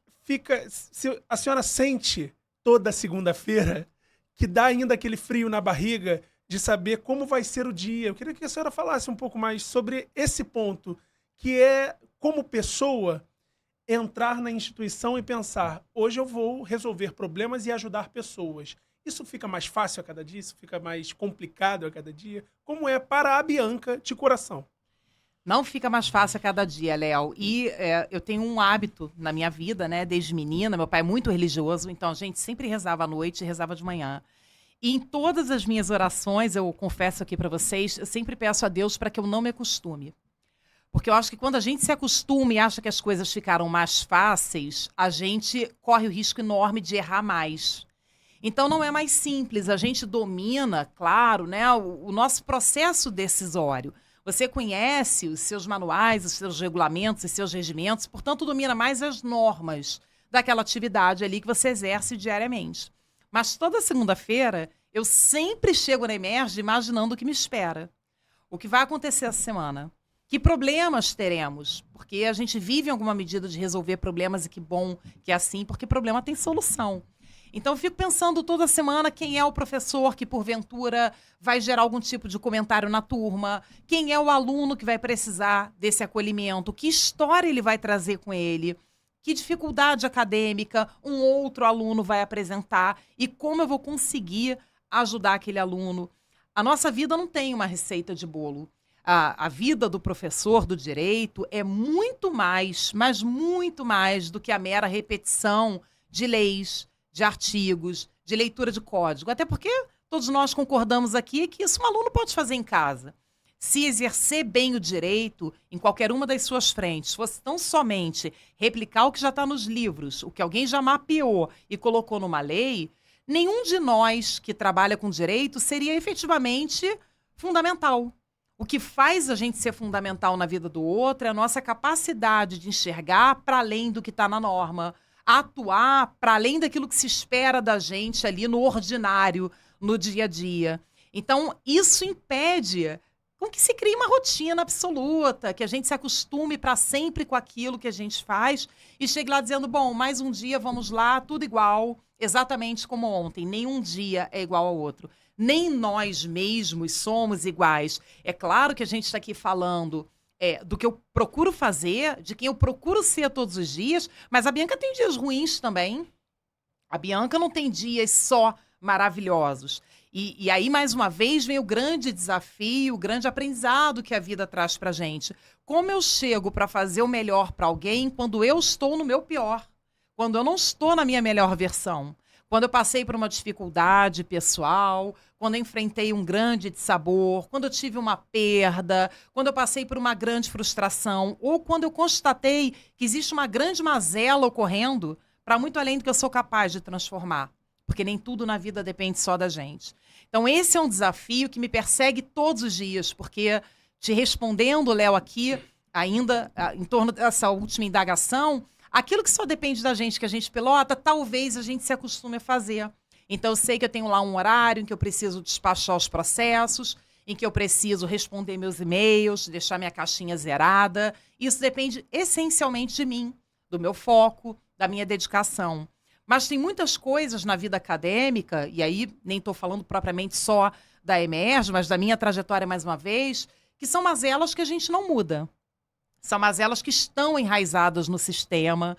S1: a senhora sente toda segunda-feira que dá ainda aquele frio na barriga de saber como vai ser o dia. Eu queria que a senhora falasse um pouco mais sobre esse ponto, que é, como pessoa, entrar na instituição e pensar: hoje eu vou resolver problemas e ajudar pessoas. Isso fica mais fácil a cada dia? Isso fica mais complicado a cada dia? Como é para a Bianca de coração?
S4: Não fica mais fácil a cada dia, Léo. E eu tenho um hábito na minha vida, né? Desde menina, meu pai é muito religioso, então a gente sempre rezava à noite e rezava de manhã. E em todas as minhas orações, eu confesso aqui para vocês, eu sempre peço a Deus para que eu não me acostume. Porque eu acho que quando a gente se acostuma e acha que as coisas ficaram mais fáceis, a gente corre o risco enorme de errar mais. Então não é mais simples, a gente domina, claro, né, o nosso processo decisório. Você conhece os seus manuais, os seus regulamentos, os seus regimentos, portanto domina mais as normas daquela atividade ali que você exerce diariamente. Mas toda segunda-feira eu sempre chego na Emerge imaginando o que me espera. O que vai acontecer essa semana? Que problemas teremos? Porque a gente vive em alguma medida de resolver problemas e que bom que é assim, porque problema tem solução. Então eu fico pensando toda semana quem é o professor que porventura vai gerar algum tipo de comentário na turma, quem é o aluno que vai precisar desse acolhimento, que história ele vai trazer com ele, que dificuldade acadêmica um outro aluno vai apresentar e como eu vou conseguir ajudar aquele aluno. A nossa vida não tem uma receita de bolo. A vida do professor do direito é muito mais, mas muito mais do que a mera repetição de leis, de artigos, de leitura de código. Até porque todos nós concordamos aqui que isso um aluno pode fazer em casa. Se exercer bem o direito em qualquer uma das suas frentes, fosse tão somente replicar o que já está nos livros, o que alguém já mapeou e colocou numa lei, nenhum de nós que trabalha com direito seria efetivamente fundamental. O que faz a gente ser fundamental na vida do outro é a nossa capacidade de enxergar para além do que está na norma, atuar para além daquilo que se espera da gente ali no ordinário, no dia a dia. Então, isso impede com que se crie uma rotina absoluta, que a gente se acostume para sempre com aquilo que a gente faz e chegue lá dizendo, bom, mais um dia, vamos lá, tudo igual, exatamente como ontem. Nenhum dia é igual ao outro. Nem nós mesmos somos iguais. É claro que a gente está aqui falando do que eu procuro fazer, de quem eu procuro ser todos os dias, mas a Bianca tem dias ruins também. A Bianca não tem dias só maravilhosos. E aí, mais uma vez, vem o grande desafio, o grande aprendizado que a vida traz pra gente. Como eu chego para fazer o melhor para alguém quando eu estou no meu pior? Quando eu não estou na minha melhor versão? Quando eu passei por uma dificuldade pessoal, quando eu enfrentei um grande dissabor, quando eu tive uma perda, quando eu passei por uma grande frustração, ou quando eu constatei que existe uma grande mazela ocorrendo para muito além do que eu sou capaz de transformar. Porque nem tudo na vida depende só da gente. Então, esse é um desafio que me persegue todos os dias, porque, te respondendo, Léo, aqui, ainda em torno dessa última indagação, aquilo que só depende da gente, que a gente pilota, talvez a gente se acostume a fazer. Então, eu sei que eu tenho lá um horário em que eu preciso despachar os processos, em que eu preciso responder meus e-mails, deixar minha caixinha zerada. Isso depende essencialmente de mim, do meu foco, da minha dedicação. Mas tem muitas coisas na vida acadêmica, e aí nem estou falando propriamente só da Emerge, mas da minha trajetória mais uma vez, que são mazelas que a gente não muda. São mazelas que estão enraizadas no sistema,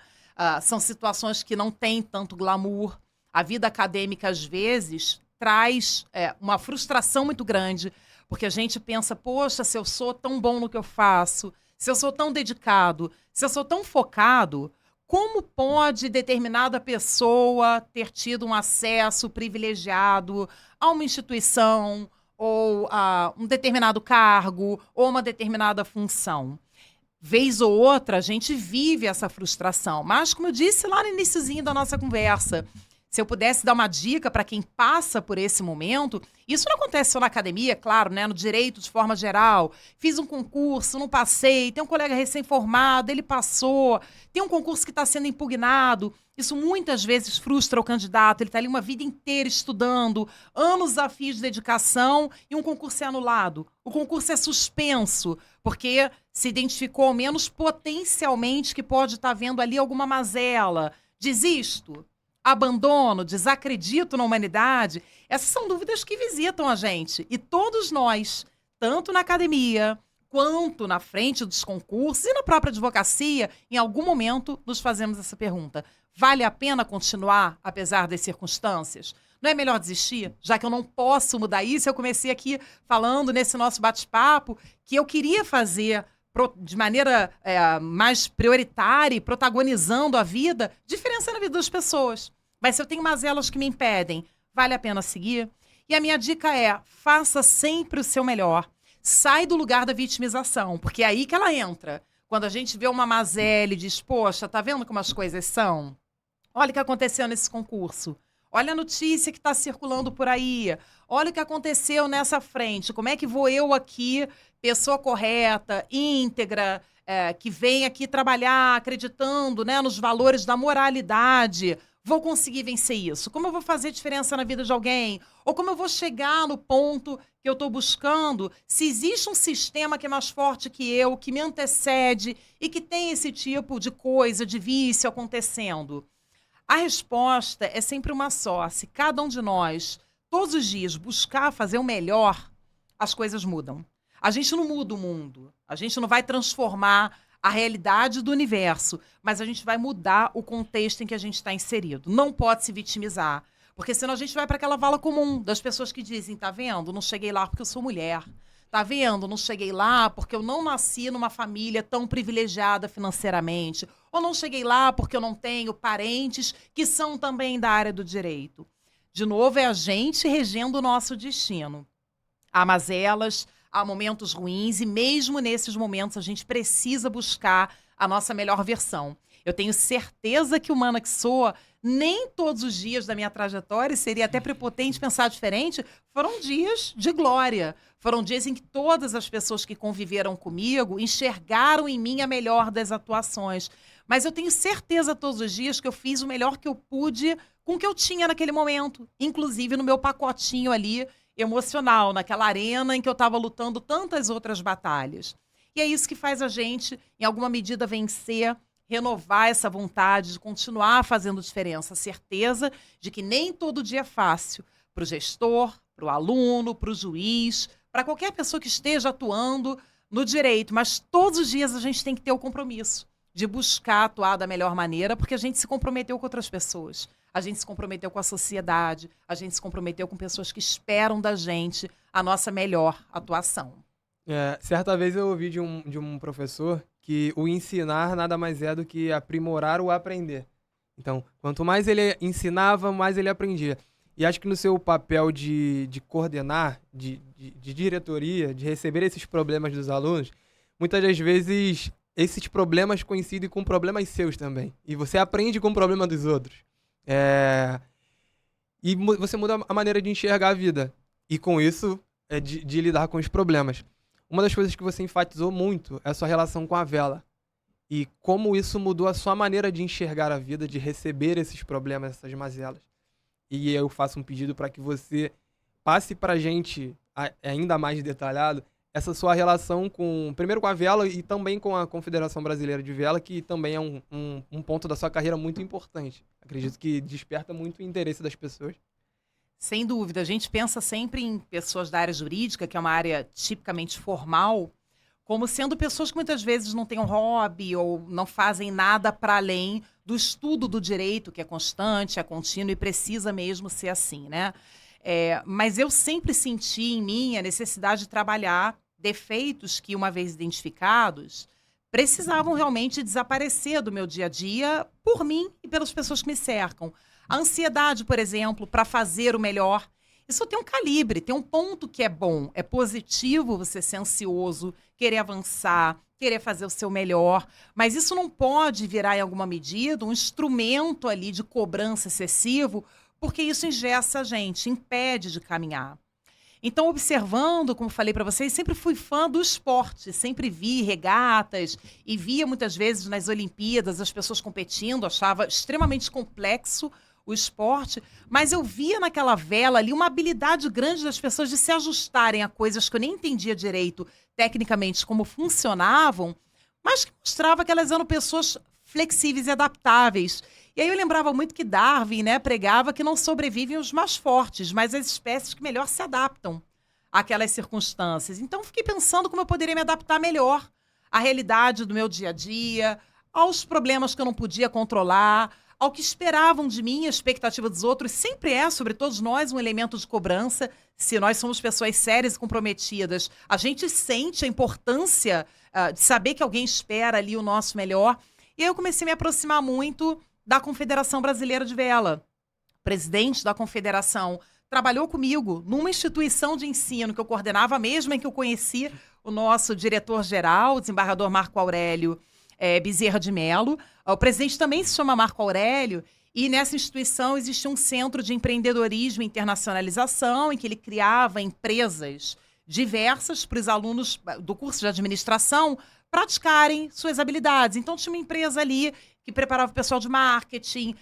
S4: são situações que não têm tanto glamour. A vida acadêmica, às vezes, traz uma frustração muito grande, porque a gente pensa, poxa, se eu sou tão bom no que eu faço, se eu sou tão dedicado, se eu sou tão focado, como pode determinada pessoa ter tido um acesso privilegiado a uma instituição, ou a um determinado cargo, ou uma determinada função? Vez ou outra, a gente vive essa frustração. Mas, como eu disse lá no iniciozinho da nossa conversa, se eu pudesse dar uma dica para quem passa por esse momento, isso não acontece só na academia, claro, né? No direito de forma geral. Fiz um concurso, não passei, tem um colega recém-formado, ele passou, tem um concurso que está sendo impugnado. Isso muitas vezes frustra o candidato, ele está ali uma vida inteira estudando, anos a fio de dedicação e um concurso é anulado. O concurso é suspenso, porque se identificou ao menos potencialmente que pode estar vendo ali alguma mazela. Desisto? Abandono, desacredito na humanidade, essas são dúvidas que visitam a gente. E todos nós, tanto na academia, quanto na frente dos concursos e na própria advocacia, em algum momento nos fazemos essa pergunta. Vale a pena continuar, apesar das circunstâncias? Não é melhor desistir? Já que eu não posso mudar isso, eu comecei aqui falando nesse nosso bate-papo que eu queria fazer de maneira mais prioritária e protagonizando a vida, diferença na vida das pessoas. Mas se eu tenho mazelas que me impedem, vale a pena seguir? E a minha dica é, faça sempre o seu melhor. Sai do lugar da vitimização, porque é aí que ela entra. Quando a gente vê uma mazela e diz, poxa, tá vendo como as coisas são? Olha o que aconteceu nesse concurso. Olha a notícia que está circulando por aí. Olha o que aconteceu nessa frente. Como é que vou eu aqui, pessoa correta, íntegra, que vem aqui trabalhar acreditando, né, nos valores da moralidade, vou conseguir vencer isso? Como eu vou fazer diferença na vida de alguém? Ou como eu vou chegar no ponto que eu estou buscando? Se existe um sistema que é mais forte que eu, que me antecede e que tem esse tipo de coisa, de vício acontecendo? A resposta é sempre uma só. Se cada um de nós, todos os dias, buscar fazer o melhor, as coisas mudam. A gente não muda o mundo. A gente não vai transformar a realidade do universo, mas a gente vai mudar o contexto em que a gente está inserido. Não pode se vitimizar, porque senão a gente vai para aquela vala comum das pessoas que dizem, tá vendo? Não cheguei lá porque eu sou mulher. Tá vendo? Não cheguei lá porque eu não nasci numa família tão privilegiada financeiramente. Ou não cheguei lá porque eu não tenho parentes que são também da área do direito. De novo, é a gente regendo o nosso destino. Há mazelas, há momentos ruins e mesmo nesses momentos a gente precisa buscar a nossa melhor versão. Eu tenho certeza que, humana que sou, nem todos os dias da minha trajetória, seria até prepotente pensar diferente, foram dias de glória. Foram dias em que todas as pessoas que conviveram comigo enxergaram em mim a melhor das atuações. Mas eu tenho certeza todos os dias que eu fiz o melhor que eu pude com o que eu tinha naquele momento. Inclusive no meu pacotinho ali, emocional, naquela arena em que eu estava lutando tantas outras batalhas. E é isso que faz a gente, em alguma medida, vencer, renovar essa vontade de continuar fazendo diferença. A certeza de que nem todo dia é fácil para o gestor, para o aluno, para o juiz, para qualquer pessoa que esteja atuando no direito. Mas todos os dias a gente tem que ter o compromisso de buscar atuar da melhor maneira, porque a gente se comprometeu com outras pessoas. A gente se comprometeu com a sociedade, a gente se comprometeu com pessoas que esperam da gente a nossa melhor atuação.
S2: Certa vez eu ouvi de um professor que o ensinar nada mais é do que aprimorar o aprender. Então, quanto mais ele ensinava, mais ele aprendia. E acho que no seu papel de coordenar, de diretoria, de receber esses problemas dos alunos, muitas das vezes esses problemas coincidem com problemas seus também. E você aprende com o problema dos outros. E você muda a maneira de enxergar a vida. E com isso, de lidar com os problemas. Uma das coisas que você enfatizou muito é a sua relação com a vela. E como isso mudou a sua maneira de enxergar a vida, de receber esses problemas, essas mazelas. E eu faço um pedido para que você passe para a gente, ainda mais detalhado, essa sua relação primeiro com a vela e também com a Confederação Brasileira de Vela, que também é um ponto da sua carreira muito importante. Acredito que desperta muito o interesse das pessoas.
S4: Sem dúvida, a gente pensa sempre em pessoas da área jurídica, que é uma área tipicamente formal, como sendo pessoas que muitas vezes não têm um hobby ou não fazem nada para além do estudo do direito, que é constante, é contínuo e precisa mesmo ser assim, né? Mas eu sempre senti em mim a necessidade de trabalhar defeitos que, uma vez identificados, precisavam realmente desaparecer do meu dia a dia por mim e pelas pessoas que me cercam. A ansiedade, por exemplo, para fazer o melhor, isso tem um calibre, tem um ponto que é bom, é positivo você ser ansioso, querer avançar, querer fazer o seu melhor, mas isso não pode virar, em alguma medida, um instrumento ali de cobrança excessivo, porque isso engessa a gente, impede de caminhar. Então, observando, como falei para vocês, sempre fui fã do esporte, sempre vi regatas e via muitas vezes nas Olimpíadas as pessoas competindo, achava extremamente complexo o esporte, mas eu via naquela vela ali uma habilidade grande das pessoas de se ajustarem a coisas que eu nem entendia direito tecnicamente como funcionavam, mas que mostrava que elas eram pessoas flexíveis e adaptáveis. E aí eu lembrava muito que Darwin, né, pregava que não sobrevivem os mais fortes, mas as espécies que melhor se adaptam àquelas circunstâncias. Então fiquei pensando como eu poderia me adaptar melhor à realidade do meu dia a dia, aos problemas que eu não podia controlar, ao que esperavam de mim, a expectativa dos outros sempre é, sobre todos nós, um elemento de cobrança. Se nós somos pessoas sérias e comprometidas, a gente sente a importância de saber que alguém espera ali o nosso melhor. E aí eu comecei a me aproximar muito da Confederação Brasileira de Vela. O presidente da Confederação trabalhou comigo numa instituição de ensino que eu coordenava, mesmo em que eu conheci o nosso diretor-geral, o desembargador Marco Aurélio Bezerra de Mello. O presidente também se chama Marco Aurélio, e nessa instituição existia um centro de empreendedorismo e internacionalização, em que ele criava empresas diversas para os alunos do curso de administração praticarem suas habilidades. Então, tinha uma empresa ali que preparava o pessoal de marketing,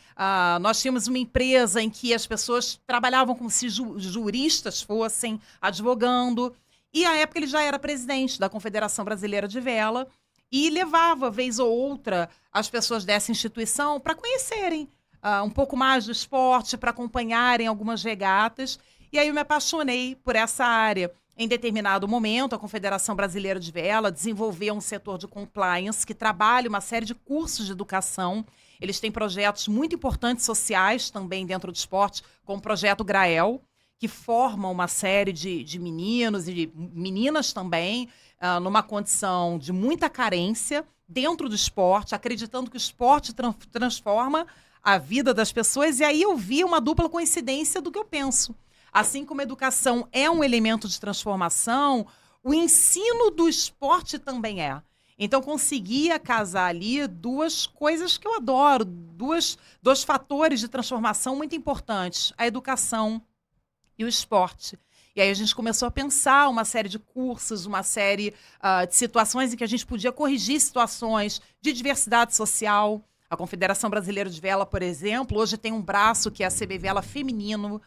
S4: nós tínhamos uma empresa em que as pessoas trabalhavam como se juristas fossem advogando, e à época ele já era presidente da Confederação Brasileira de Vela, e levava, vez ou outra, as pessoas dessa instituição para conhecerem um pouco mais do esporte, para acompanharem algumas regatas. E aí eu me apaixonei por essa área. Em determinado momento, a Confederação Brasileira de Vela desenvolveu um setor de compliance que trabalha uma série de cursos de educação. Eles têm projetos muito importantes sociais também dentro do esporte, como o Projeto Grael, que forma uma série de meninos e de meninas também, numa condição de muita carência dentro do esporte, acreditando que o esporte transforma a vida das pessoas. E aí eu vi uma dupla coincidência do que eu penso. Assim como a educação é um elemento de transformação, o ensino do esporte também é. Então, conseguia casar ali duas coisas que eu adoro, dois fatores de transformação muito importantes, a educação e o esporte. E aí a gente começou a pensar uma série de cursos, uma série de situações em que a gente podia corrigir situações de diversidade social. A Confederação Brasileira de Vela, por exemplo, hoje tem um braço que é a CB Vela feminino,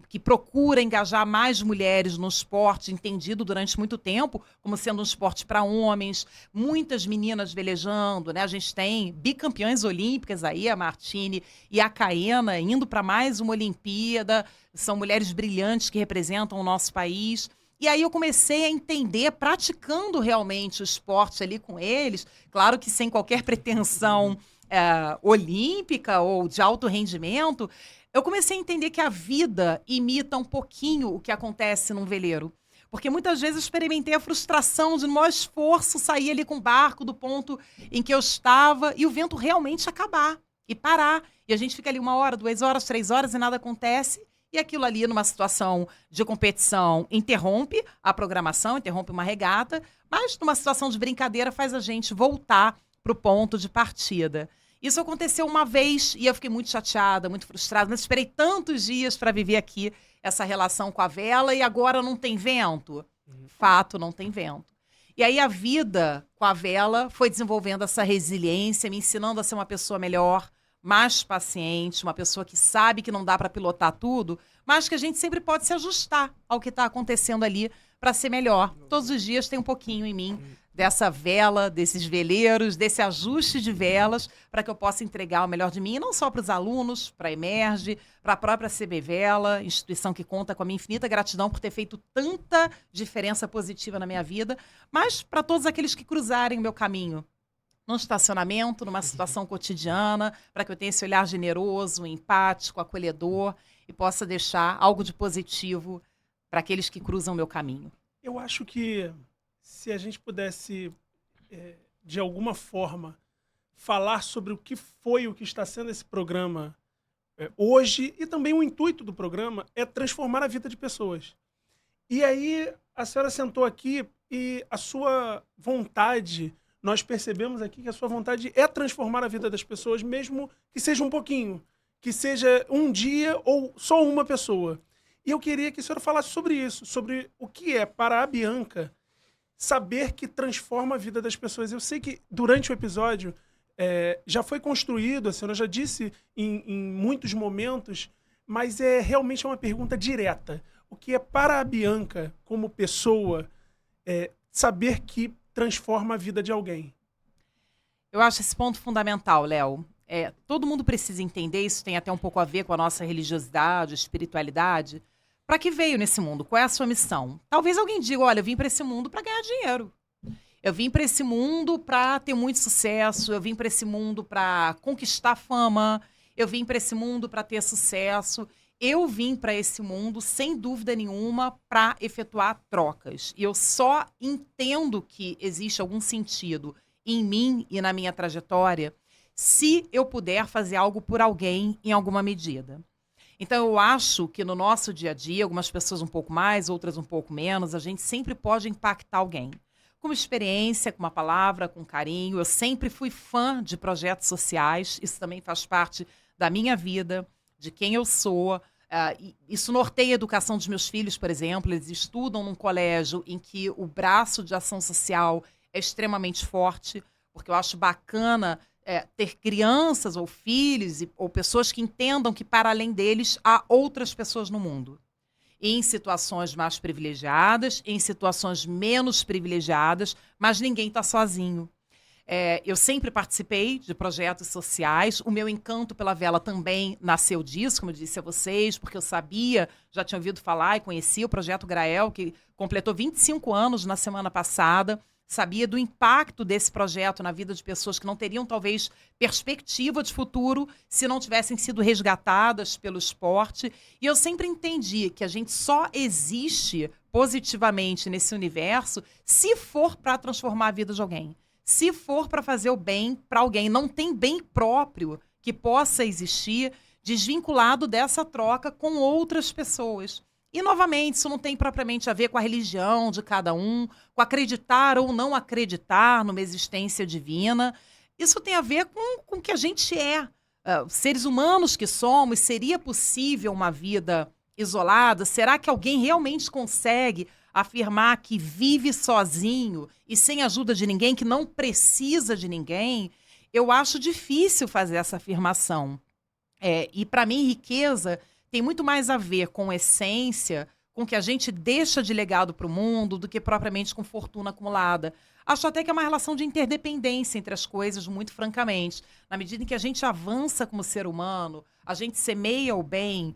S4: que procura engajar mais mulheres no esporte, entendido durante muito tempo como sendo um esporte para homens, muitas meninas velejando, né? A gente tem bicampeãs olímpicas aí, a Martine e a Caena, indo para mais uma Olimpíada, são mulheres brilhantes que representam o nosso país. E aí eu comecei a entender, praticando realmente o esporte ali com eles, claro que sem qualquer pretensão olímpica ou de alto rendimento, eu comecei a entender que a vida imita um pouquinho o que acontece num veleiro. Porque muitas vezes eu experimentei a frustração de, no maior esforço, sair ali com o barco do ponto em que eu estava e o vento realmente acabar e parar. E a gente fica ali 1 hora, 2 horas, 3 horas e nada acontece. E aquilo ali, numa situação de competição, interrompe a programação, interrompe uma regata, mas numa situação de brincadeira faz a gente voltar para o ponto de partida. Isso aconteceu uma vez e eu fiquei muito chateada, muito frustrada, mas esperei tantos dias para viver aqui essa relação com a vela e agora não tem vento? Fato, não tem vento. E aí a vida com a vela foi desenvolvendo essa resiliência, me ensinando a ser uma pessoa melhor, mais paciente, uma pessoa que sabe que não dá para pilotar tudo, mas que a gente sempre pode se ajustar ao que está acontecendo ali para ser melhor. Todos os dias tem um pouquinho em mim dessa vela, desses veleiros, desse ajuste de velas, para que eu possa entregar o melhor de mim, e não só para os alunos, para a Emerge, para a própria CB Vela, instituição que conta com a minha infinita gratidão por ter feito tanta diferença positiva na minha vida, mas para todos aqueles que cruzarem o meu caminho, num estacionamento, numa situação cotidiana, para que eu tenha esse olhar generoso, empático, acolhedor e possa deixar algo de positivo para aqueles que cruzam o meu caminho.
S1: Eu acho que se a gente pudesse, de alguma forma, falar sobre o que foi, o que está sendo esse programa hoje, e também o intuito do programa é transformar a vida de pessoas. E aí a senhora sentou aqui e a sua vontade, nós percebemos aqui que a sua vontade é transformar a vida das pessoas, mesmo que seja um pouquinho, que seja um dia ou só uma pessoa. E eu queria que a senhora falasse sobre isso, sobre o que é para a Bianca saber que transforma a vida das pessoas. Eu sei que durante o episódio já foi construído, a senhora já disse em muitos momentos, mas realmente uma pergunta direta. O que é para a Bianca, como pessoa, saber que transforma a vida de alguém?
S4: Eu acho esse ponto fundamental, Léo. Todo mundo precisa entender, isso tem até um pouco a ver com a nossa religiosidade, espiritualidade. Para que veio nesse mundo? Qual é a sua missão? Talvez alguém diga, olha, eu vim para esse mundo para ganhar dinheiro. Eu vim para esse mundo para ter muito sucesso. Eu vim para esse mundo para conquistar fama. Eu vim para esse mundo para ter sucesso. Eu vim para esse mundo, sem dúvida nenhuma, para efetuar trocas. E eu só entendo que existe algum sentido em mim e na minha trajetória se eu puder fazer algo por alguém em alguma medida. Então, eu acho que no nosso dia a dia, algumas pessoas um pouco mais, outras um pouco menos, a gente sempre pode impactar alguém. Com uma experiência, com uma palavra, com carinho. Eu sempre fui fã de projetos sociais, isso também faz parte da minha vida, de quem eu sou. Isso norteia a educação dos meus filhos, por exemplo. Eles estudam num colégio em que o braço de ação social é extremamente forte, porque eu acho bacana ter crianças ou filhos ou pessoas que entendam que, para além deles, há outras pessoas no mundo. Em situações mais privilegiadas, em situações menos privilegiadas, mas ninguém está sozinho. Eu sempre participei de projetos sociais. O meu encanto pela vela também nasceu disso, como eu disse a vocês, porque eu sabia, já tinha ouvido falar e conhecia o Projeto Grael, que completou 25 anos na semana passada. Sabia do impacto desse projeto na vida de pessoas que não teriam, talvez, perspectiva de futuro se não tivessem sido resgatadas pelo esporte. E eu sempre entendi que a gente só existe positivamente nesse universo se for para transformar a vida de alguém. Se for para fazer o bem para alguém. Não tem bem próprio que possa existir desvinculado dessa troca com outras pessoas. E, novamente, isso não tem propriamente a ver com a religião de cada um, com acreditar ou não acreditar numa existência divina. Isso tem a ver com o que a gente é. Seres humanos que somos, seria possível uma vida isolada? Será que alguém realmente consegue afirmar que vive sozinho e sem ajuda de ninguém, que não precisa de ninguém? Eu acho difícil fazer essa afirmação. E, para mim, riqueza tem muito mais a ver com essência, com o que a gente deixa de legado para o mundo, do que propriamente com fortuna acumulada. Acho até que é uma relação de interdependência entre as coisas, muito francamente. Na medida em que a gente avança como ser humano, a gente semeia o bem,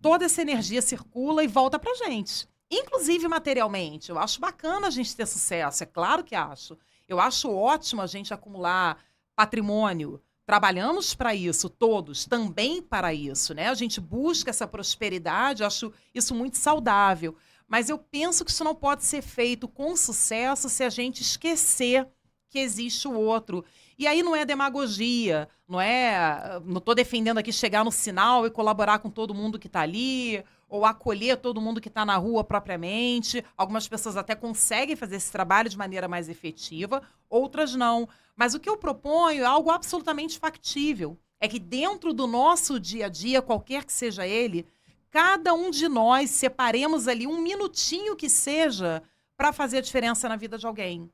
S4: toda essa energia circula e volta pra gente. Inclusive materialmente. Eu acho bacana a gente ter sucesso, é claro que acho. Eu acho ótimo a gente acumular patrimônio. Trabalhamos para isso, todos, também para isso, né? A gente busca essa prosperidade, acho isso muito saudável. Mas eu penso que isso não pode ser feito com sucesso se a gente esquecer que existe o outro. E aí não é demagogia, não estou defendendo aqui chegar no sinal e colaborar com todo mundo que está ali, ou acolher todo mundo que está na rua propriamente. Algumas pessoas até conseguem fazer esse trabalho de maneira mais efetiva, outras não. Mas o que eu proponho é algo absolutamente factível. É que dentro do nosso dia a dia, qualquer que seja ele, cada um de nós separemos ali um minutinho que seja para fazer a diferença na vida de alguém.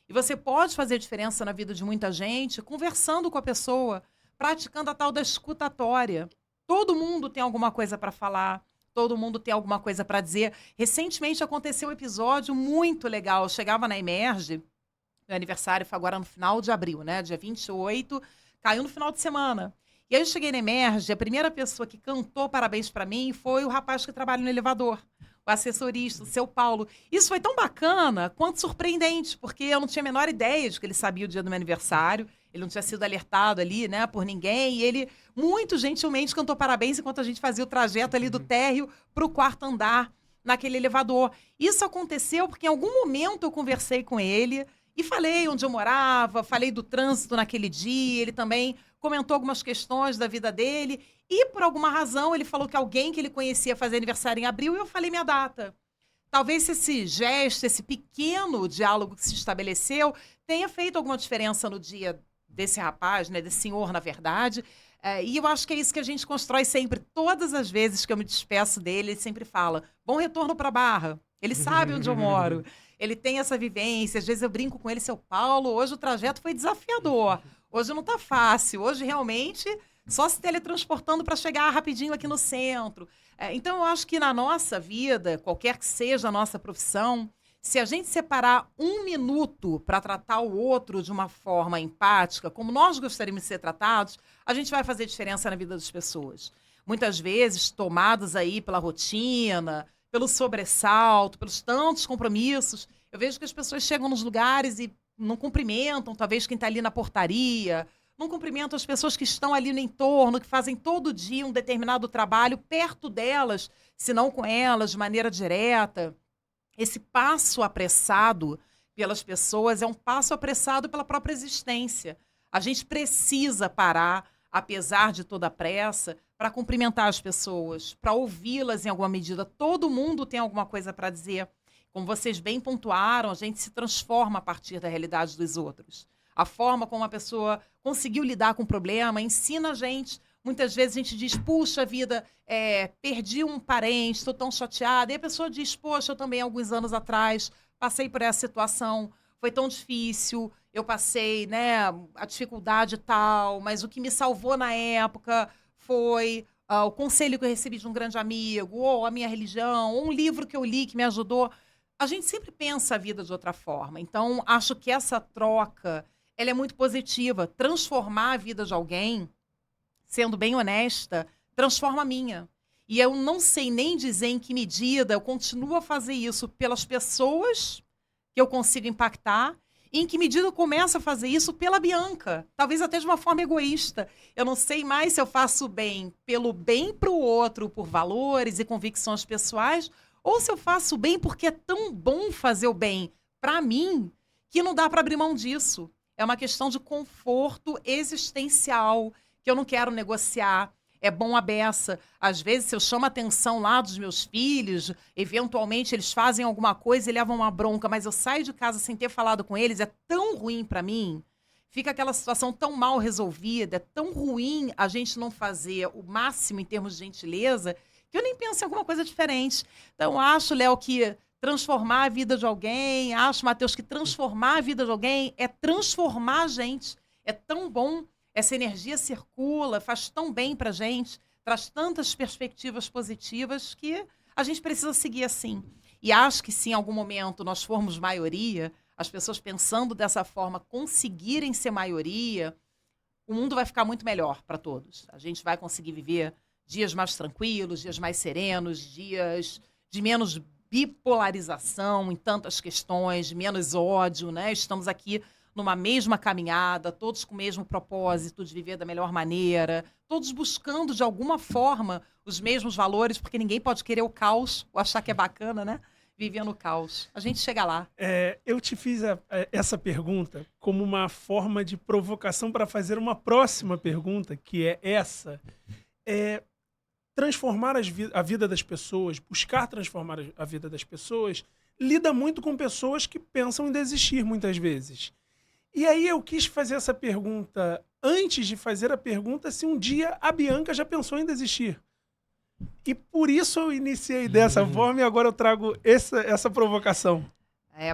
S4: E você pode fazer diferença na vida de muita gente conversando com a pessoa, praticando a tal da escutatória. Todo mundo tem alguma coisa para falar, todo mundo tem alguma coisa para dizer. Recentemente aconteceu um episódio muito legal. Eu chegava na Emerge, meu aniversário foi agora no final de abril, né? Dia 28, caiu no final de semana. E aí eu cheguei na Emerge, a primeira pessoa que cantou parabéns para mim foi o rapaz que trabalha no elevador, o assessorista, o seu Paulo. Isso foi tão bacana quanto surpreendente, porque eu não tinha a menor ideia de que ele sabia o dia do meu aniversário, ele não tinha sido alertado ali, né, por ninguém, e ele muito gentilmente cantou parabéns enquanto a gente fazia o trajeto ali do térreo para o quarto andar naquele elevador. Isso aconteceu porque em algum momento eu conversei com ele e falei onde eu morava, falei do trânsito naquele dia, ele também comentou algumas questões da vida dele e, por alguma razão, ele falou que alguém que ele conhecia fazia aniversário em abril e eu falei minha data. Talvez esse gesto, esse pequeno diálogo que se estabeleceu tenha feito alguma diferença no dia desse rapaz, né, desse senhor, na verdade. E eu acho que é isso que a gente constrói sempre. Todas as vezes que eu me despeço dele, ele sempre fala, bom retorno para Barra. Ele sabe onde eu moro. Ele tem essa vivência. Às vezes eu brinco com ele, seu Paulo, hoje o trajeto foi desafiador. Hoje não tá fácil. Hoje, realmente, só se teletransportando para chegar rapidinho aqui no centro. Então, eu acho que na nossa vida, qualquer que seja a nossa profissão, se a gente separar um minuto para tratar o outro de uma forma empática, como nós gostaríamos de ser tratados, a gente vai fazer diferença na vida das pessoas. Muitas vezes, tomados aí pela rotina, pelo sobressalto, pelos tantos compromissos, eu vejo que as pessoas chegam nos lugares e não cumprimentam, talvez quem está ali na portaria, não cumprimentam as pessoas que estão ali no entorno, que fazem todo dia um determinado trabalho perto delas, se não com elas, de maneira direta. Esse passo apressado pelas pessoas é um passo apressado pela própria existência. A gente precisa parar, apesar de toda a pressa, para cumprimentar as pessoas, para ouvi-las em alguma medida. Todo mundo tem alguma coisa para dizer. Como vocês bem pontuaram, a gente se transforma a partir da realidade dos outros. A forma como a pessoa conseguiu lidar com o problema ensina a gente. Muitas vezes a gente diz, puxa vida, perdi um parente, estou tão chateada. E a pessoa diz, poxa, eu também, alguns anos atrás, passei por essa situação, foi tão difícil, eu passei, né, a dificuldade e tal, mas o que me salvou na época foi o conselho que eu recebi de um grande amigo, ou a minha religião, ou um livro que eu li que me ajudou. A gente sempre pensa a vida de outra forma. Então, acho que essa troca, ela é muito positiva. Transformar a vida de alguém, sendo bem honesta, transforma a minha. E eu não sei nem dizer em que medida eu continuo a fazer isso pelas pessoas que eu consigo impactar e em que medida eu começo a fazer isso pela Bianca. Talvez até de uma forma egoísta. Eu não sei mais se eu faço bem pelo bem para o outro, por valores e convicções pessoais, ou se eu faço bem porque é tão bom fazer o bem para mim que não dá para abrir mão disso. É uma questão de conforto existencial que eu não quero negociar. É bom a beça. Às vezes, se eu chamo a atenção lá dos meus filhos, eventualmente eles fazem alguma coisa e levam uma bronca, mas eu saio de casa sem ter falado com eles, é tão ruim para mim. Fica aquela situação tão mal resolvida, é tão ruim a gente não fazer o máximo em termos de gentileza, que eu nem penso em alguma coisa diferente. Então, acho, Léo, que transformar a vida de alguém, acho, Matheus, que transformar a vida de alguém é transformar a gente. É tão bom, essa energia circula, faz tão bem pra gente. traz tantas perspectivas positivas que a gente precisa seguir assim. E acho que se em algum momento nós formos maioria, as pessoas pensando dessa forma conseguirem ser maioria, o mundo vai ficar muito melhor para todos. A gente vai conseguir viver dias mais tranquilos, dias mais serenos, dias de menos bipolarização em tantas questões, de menos ódio, né? Estamos aqui numa mesma caminhada, todos com o mesmo propósito de viver da melhor maneira, todos buscando de alguma forma os mesmos valores, porque ninguém pode querer o caos ou achar que é bacana, né? Viver no caos. A gente chega lá.
S1: Eu te fiz essa pergunta como uma forma de provocação para fazer uma próxima pergunta, que é essa. Transformar a vida das pessoas, buscar transformar a vida das pessoas, lida muito com pessoas que pensam em desistir muitas vezes. E aí eu quis fazer essa pergunta antes de fazer a pergunta se um dia a Bianca já pensou em desistir. E por isso eu iniciei dessa forma e agora eu trago essa provocação.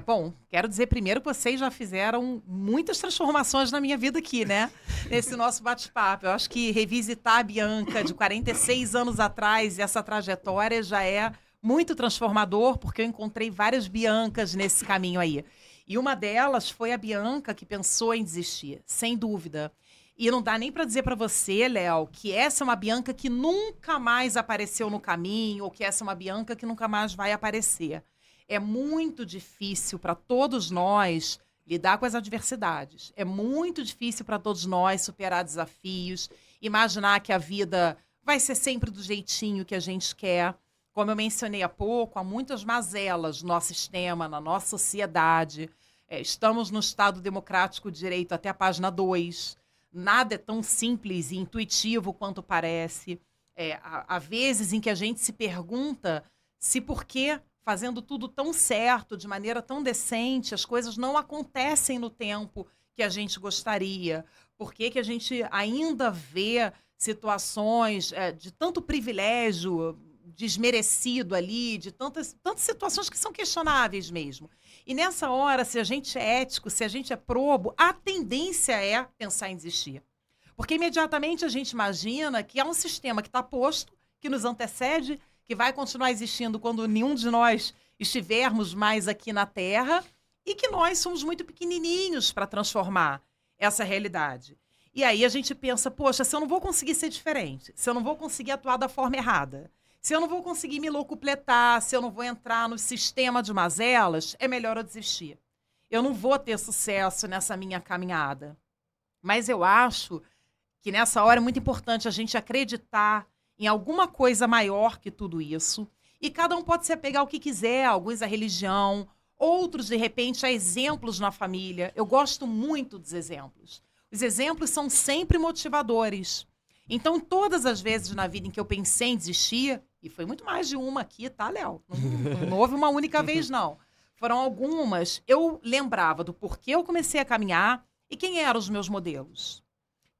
S4: Bom, quero dizer primeiro que vocês já fizeram muitas transformações na minha vida aqui, né? Nesse nosso bate-papo. Eu acho que revisitar a Bianca de 46 anos atrás e essa trajetória já é muito transformador, porque eu encontrei várias Biancas nesse caminho aí. E uma delas foi a Bianca que pensou em desistir, sem dúvida. E não dá nem para dizer para você, Léo, que essa é uma Bianca que nunca mais apareceu no caminho ou que essa é uma Bianca que nunca mais vai aparecer. É muito difícil para todos nós lidar com as adversidades. É muito difícil para todos nós superar desafios, imaginar que a vida vai ser sempre do jeitinho que a gente quer. Como eu mencionei há pouco, há muitas mazelas no nosso sistema, na nossa sociedade. Estamos no Estado Democrático de Direito até a página 2. Nada é tão simples e intuitivo quanto parece. Há vezes em que a gente se pergunta se por que, fazendo tudo tão certo, de maneira tão decente, as coisas não acontecem no tempo que a gente gostaria. Por que a gente ainda vê situações de tanto privilégio desmerecido ali, de tantas situações que são questionáveis mesmo. E nessa hora, se a gente é ético, se a gente é probo, a tendência é pensar em desistir. Porque imediatamente a gente imagina que há um sistema que está posto, que nos antecede, que vai continuar existindo quando nenhum de nós estivermos mais aqui na Terra e que nós somos muito pequenininhos para transformar essa realidade. E aí a gente pensa, poxa, se eu não vou conseguir ser diferente, se eu não vou conseguir atuar da forma errada, se eu não vou conseguir me locupletar, se eu não vou entrar no sistema de mazelas, é melhor eu desistir. Eu não vou ter sucesso nessa minha caminhada. Mas eu acho que nessa hora é muito importante a gente acreditar em alguma coisa maior que tudo isso. E cada um pode se apegar ao que quiser, alguns à religião, outros, de repente, a exemplos na família. Eu gosto muito dos exemplos. Os exemplos são sempre motivadores. Então, todas as vezes na vida em que eu pensei em desistir, e foi muito mais de uma aqui, tá, Léo? Não houve uma única vez, não. Foram algumas. Eu lembrava do porquê eu comecei a caminhar e quem eram os meus modelos.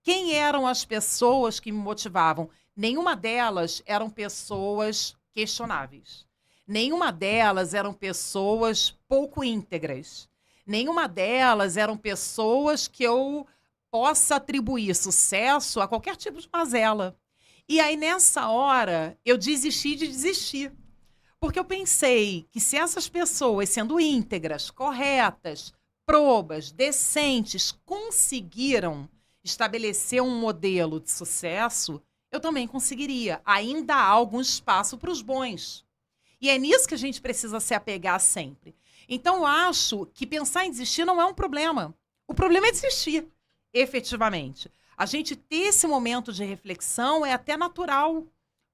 S4: Quem eram as pessoas que me motivavam? Nenhuma delas eram pessoas questionáveis. Nenhuma delas eram pessoas pouco íntegras. Nenhuma delas eram pessoas que eu possa atribuir sucesso a qualquer tipo de mazela. E aí, nessa hora, eu desisti de desistir. Porque eu pensei que se essas pessoas, sendo íntegras, corretas, probas, decentes, conseguiram estabelecer um modelo de sucesso, eu também conseguiria. Ainda há algum espaço para os bons. E é nisso que a gente precisa se apegar sempre. Então, eu acho que pensar em desistir não é um problema. O problema é desistir, efetivamente. A gente ter esse momento de reflexão é até natural.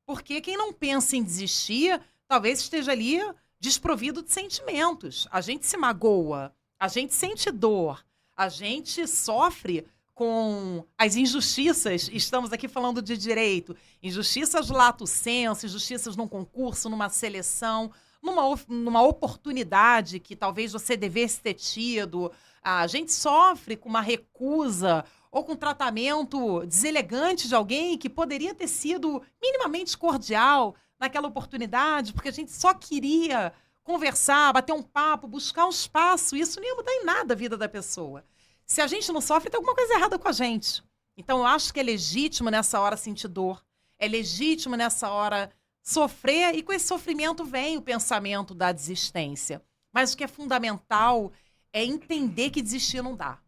S4: Porque quem não pensa em desistir, talvez esteja ali desprovido de sentimentos. A gente se magoa, a gente sente dor, a gente sofre com as injustiças, estamos aqui falando de direito, injustiças lato sensu, injustiças num concurso, numa seleção, numa oportunidade que talvez você devesse ter tido. A gente sofre com uma recusa ou com um tratamento deselegante de alguém que poderia ter sido minimamente cordial naquela oportunidade, porque a gente só queria conversar, bater um papo, buscar um espaço. Isso não ia mudar em nada a vida da pessoa. Se a gente não sofre, tem alguma coisa errada com a gente. Então, eu acho que é legítimo nessa hora sentir dor. É legítimo nessa hora sofrer e com esse sofrimento vem o pensamento da desistência. Mas o que é fundamental é entender que desistir não dá.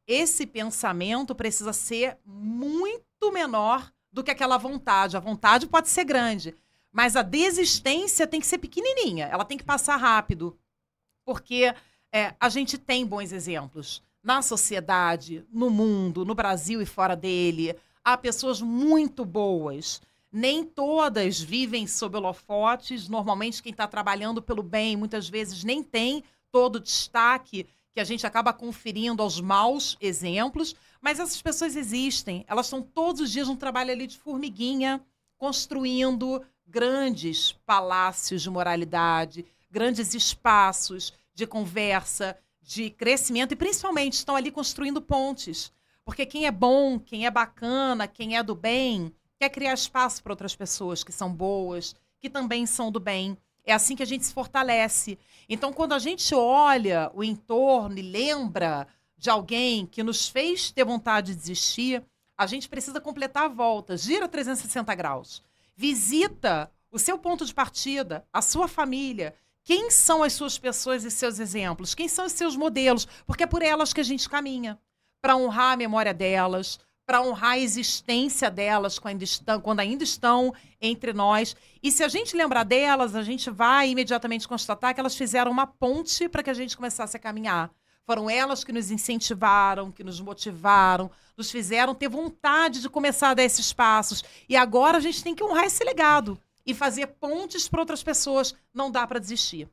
S4: Esse pensamento precisa ser muito menor do que aquela vontade. A vontade pode ser grande, mas a desistência tem que ser pequenininha. Ela tem que passar rápido, porque a gente tem bons exemplos. Na sociedade, no mundo, no Brasil e fora dele, há pessoas muito boas. Nem todas vivem sob holofotes. Normalmente, quem está trabalhando pelo bem, muitas vezes nem tem todo o destaque que a gente acaba conferindo aos maus exemplos. Mas essas pessoas existem. Elas estão todos os dias num trabalho ali de formiguinha, construindo grandes palácios de moralidade, grandes espaços de conversa, de crescimento e, principalmente, estão ali construindo pontes. Porque quem é bom, quem é bacana, quem é do bem, quer criar espaço para outras pessoas que são boas, que também são do bem. É assim que a gente se fortalece. Então, quando a gente olha o entorno e lembra de alguém que nos fez ter vontade de desistir, a gente precisa completar a volta. Gira 360 graus. Visita o seu ponto de partida, a sua família. Quem são as suas pessoas e seus exemplos? Quem são os seus modelos? Porque é por elas que a gente caminha. Para honrar a memória delas, para honrar a existência delas quando ainda estão entre nós. E se a gente lembrar delas, a gente vai imediatamente constatar que elas fizeram uma ponte para que a gente começasse a caminhar. Foram elas que nos incentivaram, que nos motivaram, nos fizeram ter vontade de começar a dar esses passos. E agora a gente tem que honrar esse legado e fazer pontes para outras pessoas. Não dá para desistir.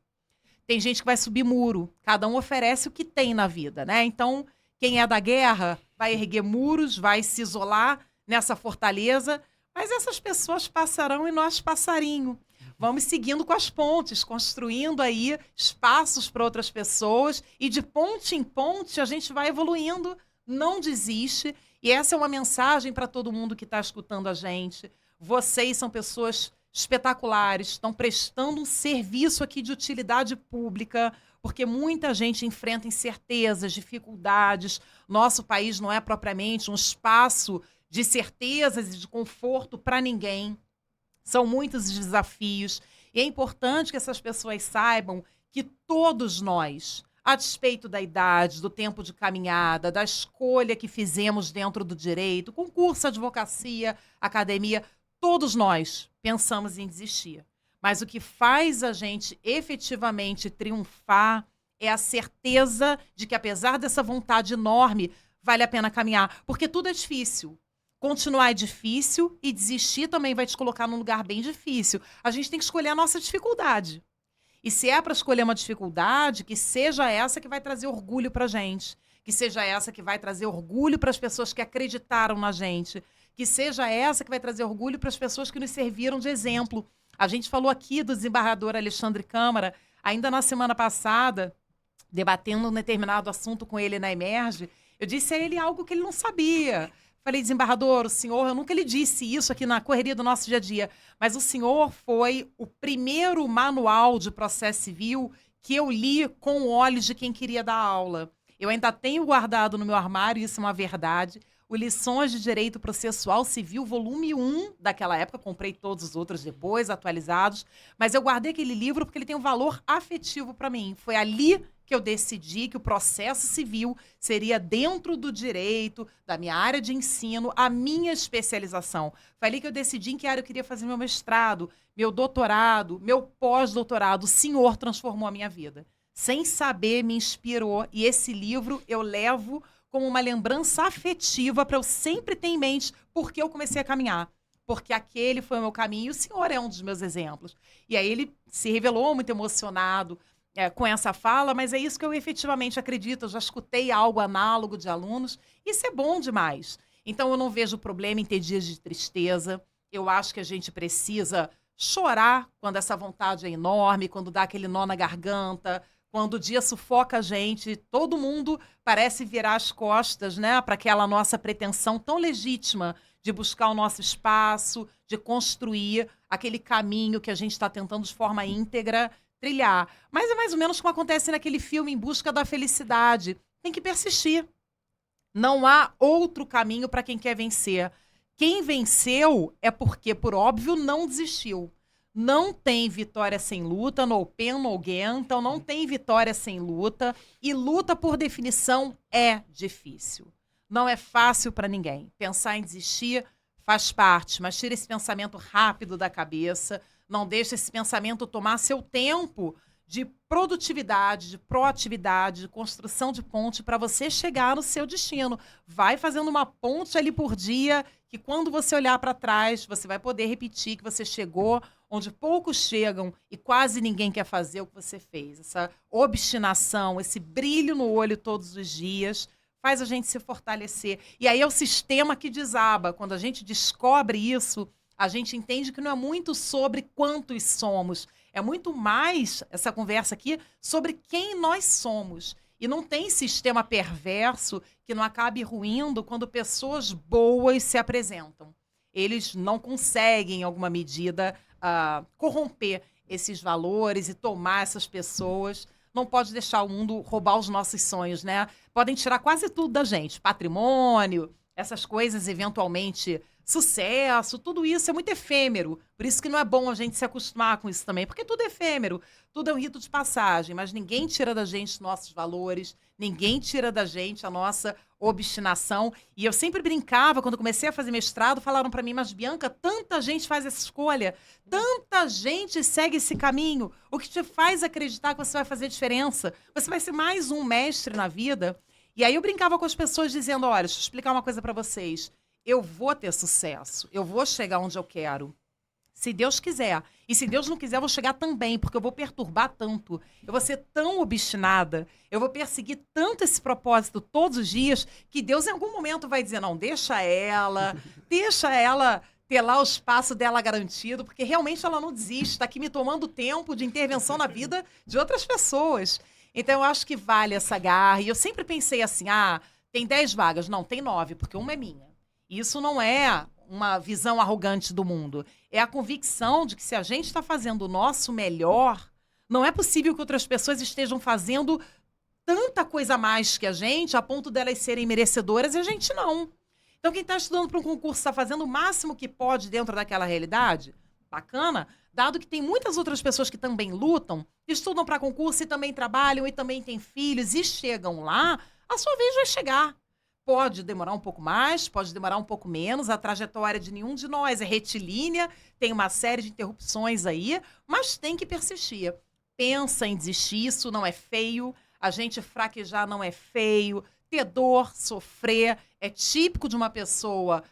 S4: Tem gente que vai subir muro. Cada um oferece o que tem na vida, né? Então, quem é da guerra vai erguer muros, vai se isolar nessa fortaleza. Mas essas pessoas passarão e nós passarinho. Vamos seguindo com as pontes, construindo aí espaços para outras pessoas. E de ponte em ponte a gente vai evoluindo. Não desiste. E essa é uma mensagem para todo mundo que está escutando a gente. Vocês são pessoas espetaculares, estão prestando um serviço aqui de utilidade pública, porque muita gente enfrenta incertezas, dificuldades. Nosso país não é propriamente um espaço de certezas e de conforto para ninguém. São muitos os desafios. E é importante que essas pessoas saibam que todos nós, a despeito da idade, do tempo de caminhada, da escolha que fizemos dentro do direito, concurso, advocacia, academia, todos nós pensamos em desistir. Mas o que faz a gente efetivamente triunfar é a certeza de que, apesar dessa vontade enorme, vale a pena caminhar. Porque tudo é difícil. Continuar é difícil e desistir também vai te colocar num lugar bem difícil. A gente tem que escolher a nossa dificuldade. E se é para escolher uma dificuldade, que seja essa que vai trazer orgulho para a gente. Que seja essa que vai trazer orgulho para as pessoas que acreditaram na gente. Que seja essa que vai trazer orgulho para as pessoas que nos serviram de exemplo. A gente falou aqui do desembargador Alexandre Câmara, ainda na semana passada, debatendo um determinado assunto com ele na Emerge, eu disse a ele algo que ele não sabia. Falei, desembargador, o senhor, eu nunca lhe disse isso aqui na correria do nosso dia a dia, mas o senhor foi o primeiro manual de processo civil que eu li com olhos de quem queria dar aula. Eu ainda tenho guardado no meu armário, isso é uma verdade, o Lições de Direito Processual Civil, volume 1 daquela época, comprei todos os outros depois, atualizados, mas eu guardei aquele livro porque ele tem um valor afetivo para mim. Foi ali que eu decidi que o processo civil seria dentro do direito, da minha área de ensino, a minha especialização. Foi ali que eu decidi em que área eu queria fazer meu mestrado, meu doutorado, meu pós-doutorado. O senhor transformou a minha vida. Sem saber, me inspirou. E esse livro eu levo como uma lembrança afetiva para eu sempre ter em mente por que eu comecei a caminhar. Porque aquele foi o meu caminho e o senhor é um dos meus exemplos. E aí ele se revelou muito emocionado com essa fala, mas é isso que eu efetivamente acredito. Eu já escutei algo análogo de alunos. Isso é bom demais. Então eu não vejo problema em ter dias de tristeza. Eu acho que a gente precisa chorar quando essa vontade é enorme, quando dá aquele nó na garganta, quando o dia sufoca a gente, todo mundo parece virar as costas, né, para aquela nossa pretensão tão legítima de buscar o nosso espaço, de construir aquele caminho que a gente está tentando de forma íntegra trilhar. Mas é mais ou menos como acontece naquele filme Em Busca da Felicidade. Tem que persistir. Não há outro caminho para quem quer vencer. Quem venceu é porque, por óbvio, não desistiu. Não tem vitória sem luta, no pain, no gain, então não tem vitória sem luta. E luta, por definição, é difícil. Não é fácil para ninguém. Pensar em desistir faz parte, mas tira esse pensamento rápido da cabeça, não deixa esse pensamento tomar seu tempo de produtividade, de proatividade, de construção de ponte para você chegar no seu destino. Vai fazendo uma ponte ali por dia, que quando você olhar para trás, você vai poder repetir que você chegou onde poucos chegam e quase ninguém quer fazer o que você fez. Essa obstinação, esse brilho no olho todos os dias, faz a gente se fortalecer. E aí é o sistema que desaba. Quando a gente descobre isso, a gente entende que não é muito sobre quantos somos, é muito mais, essa conversa aqui, sobre quem nós somos. E não tem sistema perverso que não acabe ruindo quando pessoas boas se apresentam. Eles não conseguem, em alguma medida, corromper esses valores e tomar essas pessoas. Não pode deixar o mundo roubar os nossos sonhos, né? Podem tirar quase tudo da gente. Patrimônio, essas coisas, eventualmente, sucesso, tudo isso é muito efêmero. Por isso que não é bom a gente se acostumar com isso também, porque tudo é efêmero, tudo é um rito de passagem, mas ninguém tira da gente os nossos valores, ninguém tira da gente a nossa obstinação. E eu sempre brincava, quando comecei a fazer mestrado, falaram para mim, mas Bianca, tanta gente faz essa escolha, tanta gente segue esse caminho, o que te faz acreditar que você vai fazer diferença? Você vai ser mais um mestre na vida? E aí eu brincava com as pessoas dizendo, olha, deixa eu explicar uma coisa para vocês. Eu vou ter sucesso, eu vou chegar onde eu quero, se Deus quiser. E se Deus não quiser, eu vou chegar também, porque eu vou perturbar tanto, eu vou ser tão obstinada, eu vou perseguir tanto esse propósito todos os dias, que Deus em algum momento vai dizer, não, deixa ela ter lá o espaço dela garantido, porque realmente ela não desiste, está aqui me tomando tempo de intervenção na vida de outras pessoas. Então eu acho que vale essa garra. E eu sempre pensei assim, tem 10 vagas. Não, tem 9, porque uma é minha. Isso não é uma visão arrogante do mundo. É a convicção de que se a gente está fazendo o nosso melhor, não é possível que outras pessoas estejam fazendo tanta coisa a mais que a gente, a ponto delas serem merecedoras, e a gente não. Então, quem está estudando para um concurso está fazendo o máximo que pode dentro daquela realidade, bacana, dado que tem muitas outras pessoas que também lutam, estudam para concurso e também trabalham e também têm filhos e chegam lá, a sua vez vai chegar. Pode demorar um pouco mais, pode demorar um pouco menos. A trajetória de nenhum de nós é retilínea, tem uma série de interrupções aí, mas tem que persistir. Pensa em desistir, isso não é feio. A gente fraquejar não é feio. Ter dor, sofrer, é típico de uma pessoa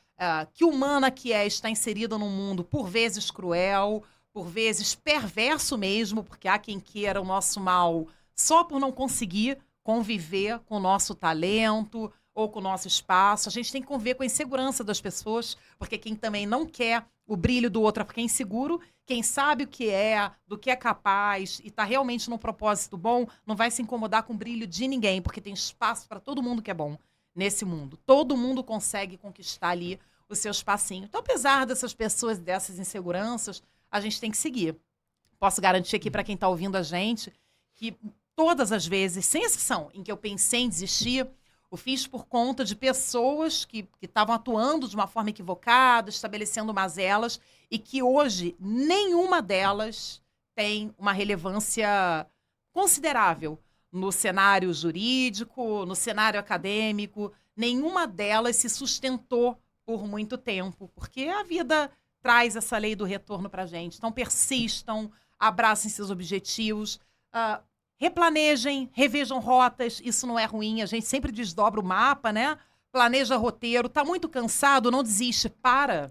S4: que humana que está inserida num mundo por vezes cruel, por vezes perverso mesmo, porque há quem queira o nosso mal só por não conseguir conviver com o nosso talento ou com o nosso espaço. A gente tem que conviver com a insegurança das pessoas, porque quem também não quer o brilho do outro é porque é inseguro, quem sabe o que é, do que é capaz e está realmente num propósito bom, não vai se incomodar com o brilho de ninguém, porque tem espaço para todo mundo que é bom nesse mundo. Todo mundo consegue conquistar ali o seu espacinho. Então, apesar dessas pessoas, dessas inseguranças, a gente tem que seguir. Posso garantir aqui para quem está ouvindo a gente que todas as vezes, sem exceção, em que eu pensei em desistir, eu fiz por conta de pessoas que estavam atuando de uma forma equivocada, estabelecendo mazelas, e que hoje nenhuma delas tem uma relevância considerável no cenário jurídico, no cenário acadêmico. Nenhuma delas se sustentou por muito tempo, porque a vida traz essa lei do retorno para a gente. Então persistam, abracem seus objetivos, replanejem, revejam rotas, isso não é ruim, a gente sempre desdobra o mapa, né? Planeja roteiro, tá muito cansado, não desiste, para.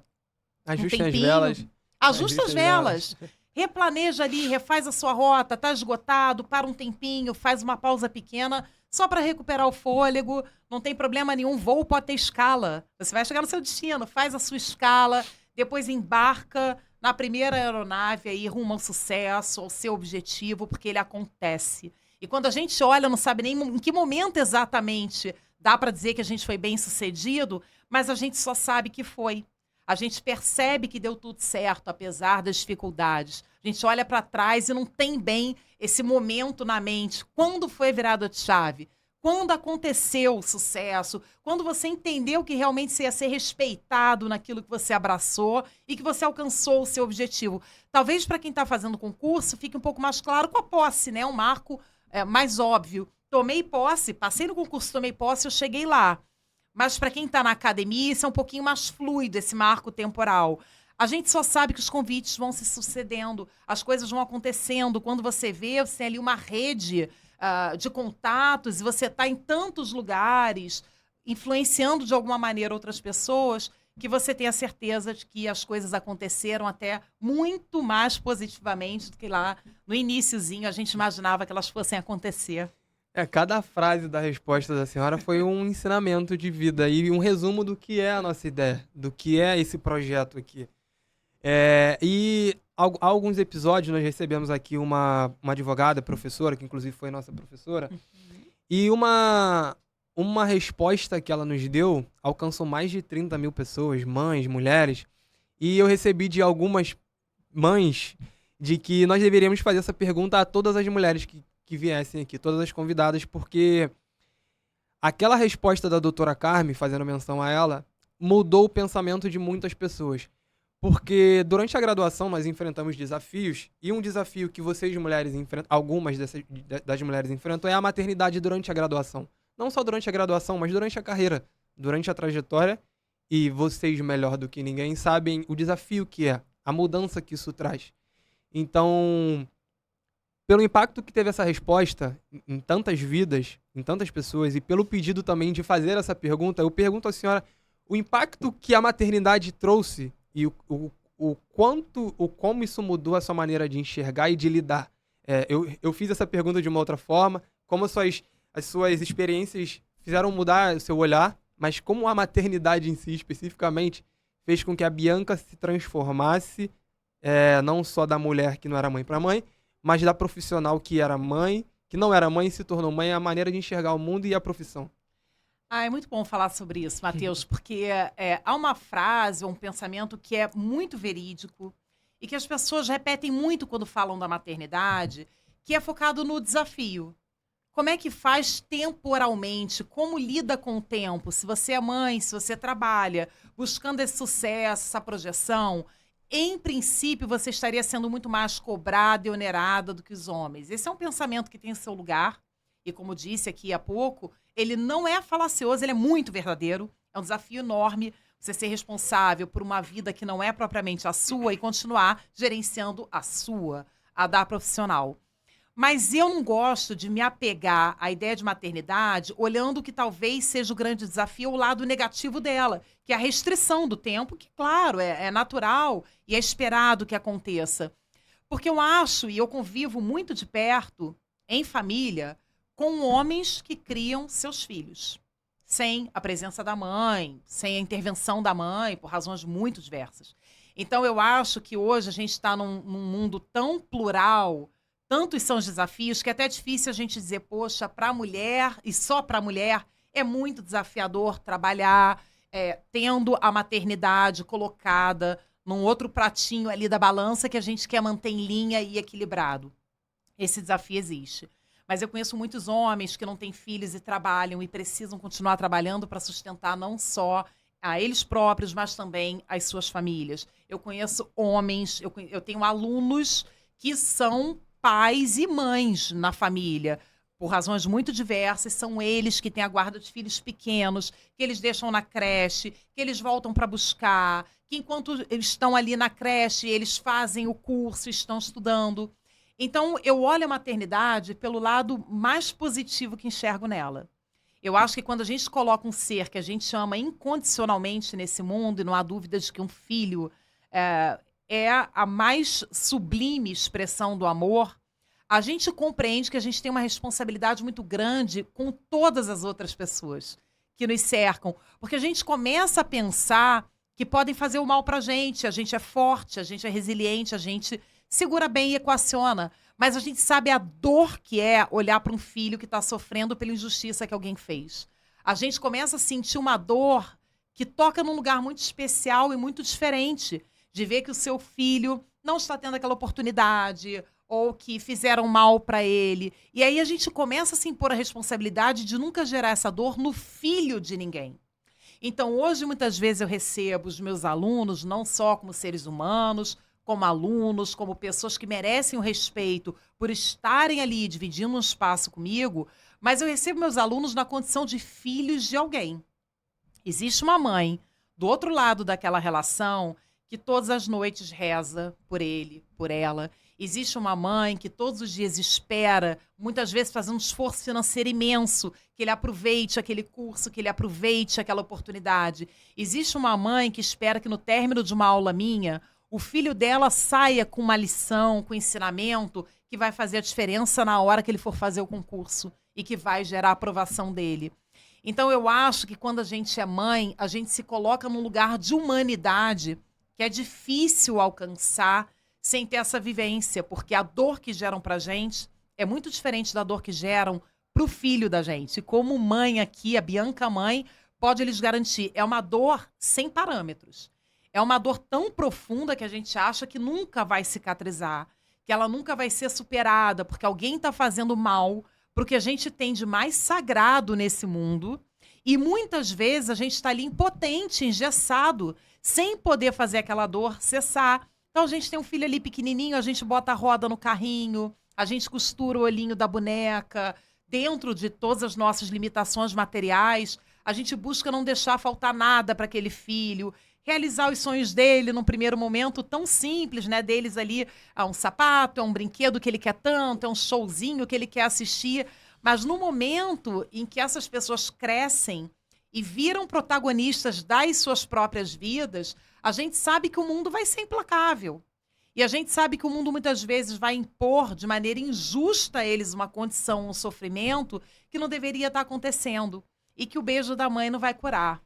S2: Ajusta as velas.
S4: Ajusta as velas. Replaneja ali, refaz a sua rota, tá esgotado, para um tempinho, faz uma pausa pequena, só para recuperar o fôlego, não tem problema nenhum, voo pode ter escala. Você vai chegar no seu destino, faz a sua escala, depois embarca na primeira aeronave aí rumo ao sucesso, ao seu objetivo, porque ele acontece. E quando a gente olha, não sabe nem em que momento exatamente dá para dizer que a gente foi bem sucedido, mas a gente só sabe que foi. A gente percebe que deu tudo certo, apesar das dificuldades. A gente olha para trás e não tem bem esse momento na mente. Quando foi virada de chave? quando aconteceu o sucesso, quando você entendeu que realmente você ia ser respeitado naquilo que você abraçou e que você alcançou o seu objetivo. Talvez para quem está fazendo concurso fique um pouco mais claro com a posse, né? Um marco mais óbvio. Tomei posse, passei no concurso, tomei posse, eu cheguei lá. Mas para quem está na academia, isso é um pouquinho mais fluido, esse marco temporal. A gente só sabe que os convites vão se sucedendo, as coisas vão acontecendo. Quando você vê, você tem ali uma rede de contatos e você está em tantos lugares, influenciando de alguma maneira outras pessoas, que você tem a certeza de que as coisas aconteceram até muito mais positivamente do que lá no iniciozinho a gente imaginava que elas fossem acontecer.
S2: Cada frase da resposta da senhora foi um ensinamento de vida e um resumo do que é a nossa ideia, do que é esse projeto aqui. E há alguns episódios nós recebemos aqui uma advogada, professora, que inclusive foi nossa professora, e uma resposta que ela nos deu alcançou mais de 30 mil pessoas, mães, mulheres, e eu recebi de algumas mães de que nós deveríamos fazer essa pergunta a todas as mulheres que viessem aqui, todas as convidadas, porque aquela resposta da doutora Carme, fazendo menção a ela, mudou o pensamento de muitas pessoas. Porque durante a graduação nós enfrentamos desafios, e um desafio que vocês mulheres enfrentam, algumas das mulheres enfrentam, é a maternidade durante a graduação. Não só durante a graduação, mas durante a carreira, durante a trajetória, e vocês, melhor do que ninguém, sabem o desafio que é, a mudança que isso traz. Então, pelo impacto que teve essa resposta em tantas vidas, em tantas pessoas, e pelo pedido também de fazer essa pergunta, eu pergunto à senhora o impacto que a maternidade trouxe e como isso mudou a sua maneira de enxergar e de lidar. Eu fiz essa pergunta de uma outra forma, como as suas experiências fizeram mudar o seu olhar, mas como a maternidade em si, especificamente, fez com que a Bianca se transformasse, não só da mulher que não era mãe para mãe, mas da profissional que era mãe, que não era mãe e se tornou mãe, a maneira de enxergar o mundo e a profissão.
S4: É muito bom falar sobre isso, Matheus, porque há uma frase ou um pensamento que é muito verídico e que as pessoas repetem muito quando falam da maternidade, que é focado no desafio. Como é que faz temporalmente? Como lida com o tempo? Se você é mãe, se você trabalha, buscando esse sucesso, essa projeção, em princípio você estaria sendo muito mais cobrada e onerada do que os homens. Esse é um pensamento que tem seu lugar e, como disse aqui há pouco, ele não é falacioso, ele é muito verdadeiro. É um desafio enorme você ser responsável por uma vida que não é propriamente a sua e continuar gerenciando a da profissional. Mas eu não gosto de me apegar à ideia de maternidade olhando que talvez seja o grande desafio, o lado negativo dela, que é a restrição do tempo, que, claro, é natural e é esperado que aconteça. Porque eu acho, e eu convivo muito de perto, em família, com homens que criam seus filhos, sem a presença da mãe, sem a intervenção da mãe, por razões muito diversas. Então, eu acho que hoje a gente está num mundo tão plural, tantos são os desafios, que é até difícil a gente dizer, poxa, para a mulher, e só para a mulher, é muito desafiador trabalhar, tendo a maternidade colocada num outro pratinho ali da balança que a gente quer manter em linha e equilibrado. Esse desafio existe. Mas eu conheço muitos homens que não têm filhos e trabalham e precisam continuar trabalhando para sustentar não só a eles próprios, mas também as suas famílias. Eu conheço homens, eu tenho alunos que são pais e mães na família, por razões muito diversas. São eles que têm a guarda de filhos pequenos, que eles deixam na creche, que eles voltam para buscar, que enquanto eles estão ali na creche, eles fazem o curso, estão estudando. Então, eu olho a maternidade pelo lado mais positivo que enxergo nela. Eu acho que quando a gente coloca um ser que a gente ama incondicionalmente nesse mundo, e não há dúvida de que um filho é a mais sublime expressão do amor, a gente compreende que a gente tem uma responsabilidade muito grande com todas as outras pessoas que nos cercam. Porque a gente começa a pensar que podem fazer o mal pra gente. A gente é forte, a gente é resiliente, a gente segura bem e equaciona, mas a gente sabe a dor que é olhar para um filho que está sofrendo pela injustiça que alguém fez. A gente começa a sentir uma dor que toca num lugar muito especial e muito diferente, de ver que o seu filho não está tendo aquela oportunidade, ou que fizeram mal para ele. E aí a gente começa a se impor a responsabilidade de nunca gerar essa dor no filho de ninguém. Então, hoje, muitas vezes, eu recebo os meus alunos, não só como seres humanos, como alunos, como pessoas que merecem o respeito por estarem ali dividindo um espaço comigo, mas eu recebo meus alunos na condição de filhos de alguém. Existe uma mãe do outro lado daquela relação que todas as noites reza por ele, por ela. Existe uma mãe que todos os dias espera, muitas vezes fazendo um esforço financeiro imenso, que ele aproveite aquele curso, que ele aproveite aquela oportunidade. Existe uma mãe que espera que no término de uma aula minha, o filho dela saia com uma lição, com ensinamento, que vai fazer a diferença na hora que ele for fazer o concurso e que vai gerar a aprovação dele. Então, eu acho que quando a gente é mãe, a gente se coloca num lugar de humanidade que é difícil alcançar sem ter essa vivência, porque a dor que geram pra gente é muito diferente da dor que geram pro filho da gente. E como mãe aqui, a Bianca mãe, pode lhes garantir, é uma dor sem parâmetros. É uma dor tão profunda que a gente acha que nunca vai cicatrizar, que ela nunca vai ser superada, porque alguém está fazendo mal pro que a gente tem de mais sagrado nesse mundo. E muitas vezes a gente está ali impotente, engessado, sem poder fazer aquela dor cessar. Então a gente tem um filho ali pequenininho, a gente bota a roda no carrinho, a gente costura o olhinho da boneca, dentro de todas as nossas limitações materiais, a gente busca não deixar faltar nada para aquele filho, realizar os sonhos dele num primeiro momento tão simples, né? Deles ali, um sapato, é um brinquedo que ele quer tanto, é um showzinho que ele quer assistir. Mas no momento em que essas pessoas crescem e viram protagonistas das suas próprias vidas, a gente sabe que o mundo vai ser implacável. E a gente sabe que o mundo muitas vezes vai impor de maneira injusta a eles uma condição, um sofrimento que não deveria estar acontecendo. E que o beijo da mãe não vai curar.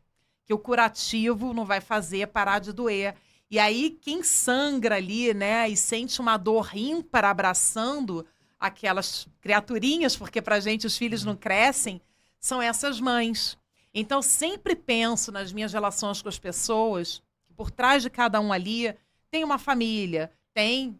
S4: Que o curativo não vai fazer parar de doer. E aí quem sangra ali, né, e sente uma dor ímpar abraçando aquelas criaturinhas, porque pra gente os filhos não crescem, são essas mães. Então sempre penso nas minhas relações com as pessoas, que por trás de cada um ali tem uma família, tem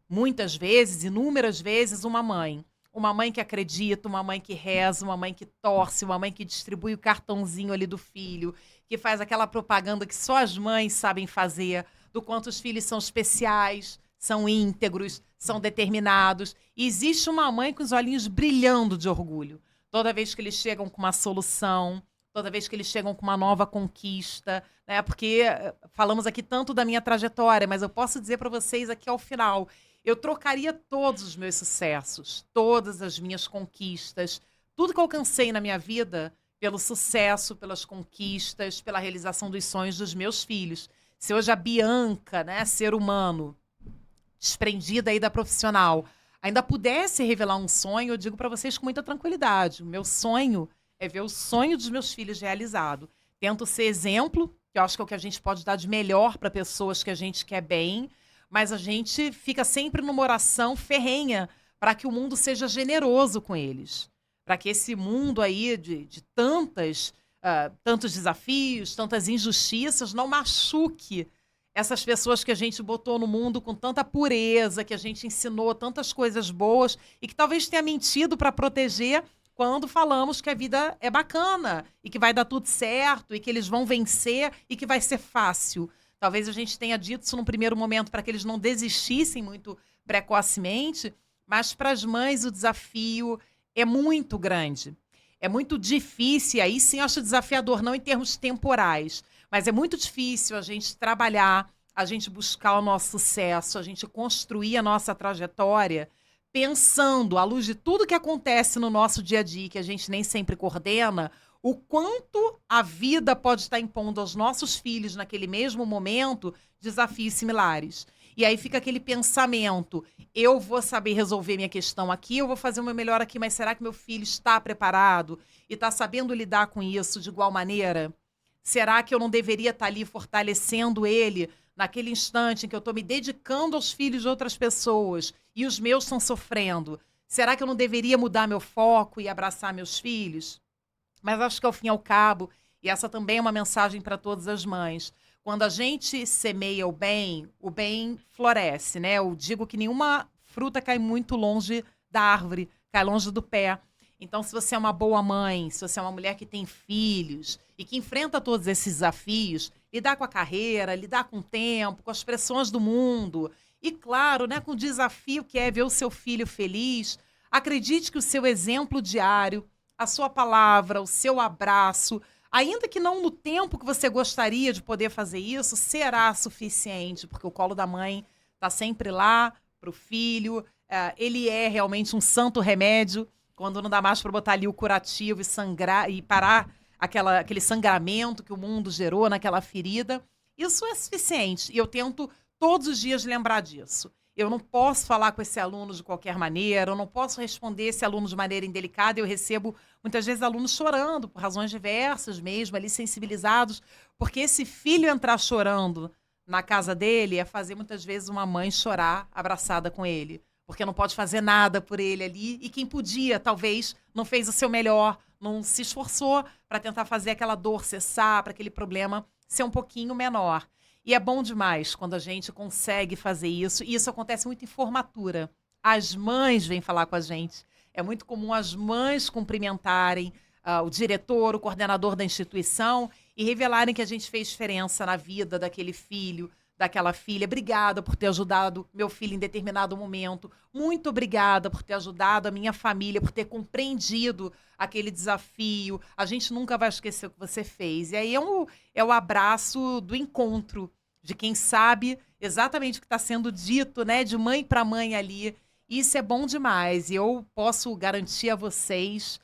S4: muitas vezes, inúmeras vezes, uma mãe. Uma mãe que acredita, uma mãe que reza, uma mãe que torce, uma mãe que distribui o cartãozinho ali do filho, que faz aquela propaganda que só as mães sabem fazer, do quanto os filhos são especiais, são íntegros, são determinados. E existe uma mãe com os olhinhos brilhando de orgulho. Toda vez que eles chegam com uma solução, toda vez que eles chegam com uma nova conquista, né? Porque falamos aqui tanto da minha trajetória, mas eu posso dizer para vocês aqui ao final, eu trocaria todos os meus sucessos, todas as minhas conquistas, tudo que eu alcancei na minha vida pelo sucesso, pelas conquistas, pela realização dos sonhos dos meus filhos. Se hoje a Bianca, né, ser humano, desprendida aí da profissional, ainda pudesse revelar um sonho, eu digo para vocês com muita tranquilidade. O meu sonho é ver o sonho dos meus filhos realizado. Tento ser exemplo, que eu acho que é o que a gente pode dar de melhor para pessoas que a gente quer bem, mas a gente fica sempre numa oração ferrenha para que o mundo seja generoso com eles. Para que esse mundo aí de tantos desafios, tantas injustiças, não machuque essas pessoas que a gente botou no mundo com tanta pureza, que a gente ensinou tantas coisas boas e que talvez tenha mentido para proteger quando falamos que a vida é bacana e que vai dar tudo certo e que eles vão vencer e que vai ser fácil. Talvez a gente tenha dito isso num primeiro momento para que eles não desistissem muito precocemente, mas para as mães o desafio é muito grande. É muito difícil, aí sim eu acho desafiador, não em termos temporais, mas é muito difícil a gente trabalhar, a gente buscar o nosso sucesso, a gente construir a nossa trajetória, pensando, à luz de tudo que acontece no nosso dia a dia, que a gente nem sempre coordena, o quanto a vida pode estar impondo aos nossos filhos, naquele mesmo momento, desafios similares. E aí fica aquele pensamento, eu vou saber resolver minha questão aqui, eu vou fazer o meu melhor aqui, mas será que meu filho está preparado e está sabendo lidar com isso de igual maneira? Será que eu não deveria estar ali fortalecendo ele naquele instante em que eu estou me dedicando aos filhos de outras pessoas e os meus estão sofrendo? Será que eu não deveria mudar meu foco e abraçar meus filhos? Mas acho que ao fim e ao cabo, e essa também é uma mensagem para todas as mães, quando a gente semeia o bem floresce, né? Eu digo que nenhuma fruta cai muito longe da árvore, cai longe do pé. Então, se você é uma boa mãe, se você é uma mulher que tem filhos e que enfrenta todos esses desafios, lidar com a carreira, lidar com o tempo, com as pressões do mundo e, claro, né, com o desafio que é ver o seu filho feliz, acredite que o seu exemplo diário, a sua palavra, o seu abraço, ainda que não no tempo que você gostaria de poder fazer isso, será suficiente, porque o colo da mãe está sempre lá para o filho. Ele é realmente um santo remédio, quando não dá mais para botar ali o curativo e sangrar e parar aquele sangramento que o mundo gerou naquela ferida. Isso é suficiente. E eu tento todos os dias lembrar disso. Eu não posso falar com esse aluno de qualquer maneira, eu não posso responder esse aluno de maneira indelicada. Eu recebo, muitas vezes, alunos chorando, por razões diversas mesmo, ali sensibilizados, porque esse filho entrar chorando na casa dele é fazer, muitas vezes, uma mãe chorar abraçada com ele, porque não pode fazer nada por ele ali, e quem podia, talvez, não fez o seu melhor, não se esforçou para tentar fazer aquela dor cessar, para aquele problema ser um pouquinho menor. E é bom demais quando a gente consegue fazer isso. E isso acontece muito em formatura. As mães vêm falar com a gente. É muito comum as mães cumprimentarem o diretor, o coordenador da instituição e revelarem que a gente fez diferença na vida daquele filho, daquela filha. Obrigada por ter ajudado meu filho em determinado momento. Muito obrigada por ter ajudado a minha família, por ter compreendido aquele desafio. A gente nunca vai esquecer o que você fez. E aí é o abraço do encontro, de quem sabe exatamente o que está sendo dito, né, de mãe para mãe ali. Isso é bom demais. E eu posso garantir a vocês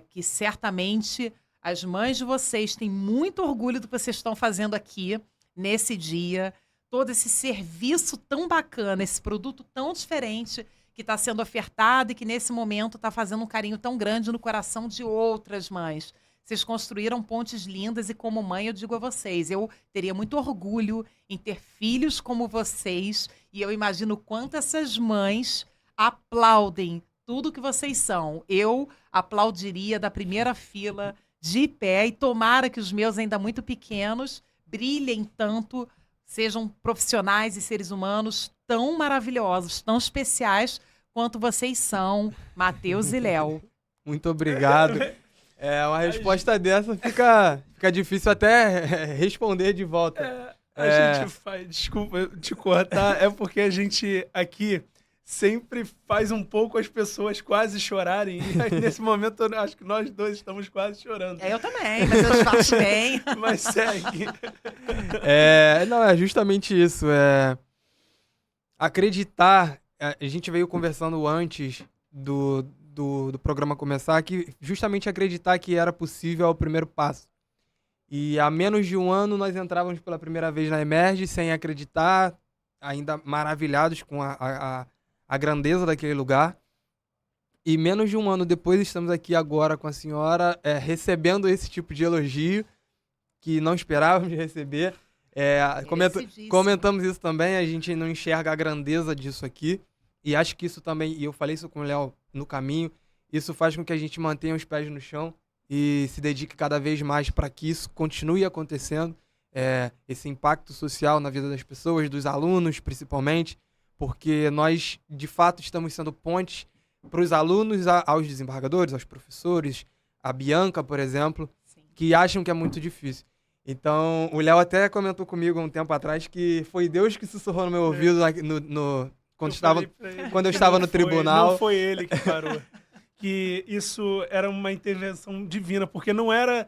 S4: que certamente as mães de vocês têm muito orgulho do que vocês estão fazendo aqui nesse dia. Todo esse serviço tão bacana, esse produto tão diferente que está sendo ofertado e que nesse momento está fazendo um carinho tão grande no coração de outras mães. Vocês construíram pontes lindas e, como mãe, eu digo a vocês, eu teria muito orgulho em ter filhos como vocês e eu imagino quanto essas mães aplaudem tudo que vocês são. Eu aplaudiria da primeira fila, de pé, e tomara que os meus ainda muito pequenos brilhem tanto, sejam profissionais e seres humanos tão maravilhosos, tão especiais quanto vocês são, Matheus e Léo.
S2: Muito obrigado. Uma resposta dessa fica difícil até responder de volta.
S1: Gente faz, desculpa te cortar, é porque a gente aqui sempre faz um pouco as pessoas quase chorarem. E aí, nesse momento, eu acho que nós dois estamos quase chorando.
S4: Eu também, mas eu faço bem.
S1: Mas segue.
S2: Não, é justamente isso. Acreditar. A gente veio conversando antes do programa começar, que justamente acreditar que era possível é o primeiro passo. E há menos de um ano nós entrávamos pela primeira vez na Emerge sem acreditar, ainda maravilhados com a grandeza daquele lugar. E menos de um ano depois estamos aqui agora com a senhora recebendo esse tipo de elogio que não esperávamos receber. Comentamos isso também, a gente não enxerga a grandeza disso aqui. E acho que isso também, e eu falei isso com o Léo no caminho, isso faz com que a gente mantenha os pés no chão e se dedique cada vez mais para que isso continue acontecendo, esse impacto social na vida das pessoas, dos alunos principalmente, porque nós, de fato, estamos sendo pontes para os alunos, aos desembargadores, aos professores, a Bianca, por exemplo, sim, que acham que é muito difícil. Então, o Léo até comentou comigo há um tempo atrás que foi Deus que sussurrou no meu ouvido quando eu estava no tribunal.
S1: Não foi ele que parou. Que isso era uma intervenção divina, porque não era...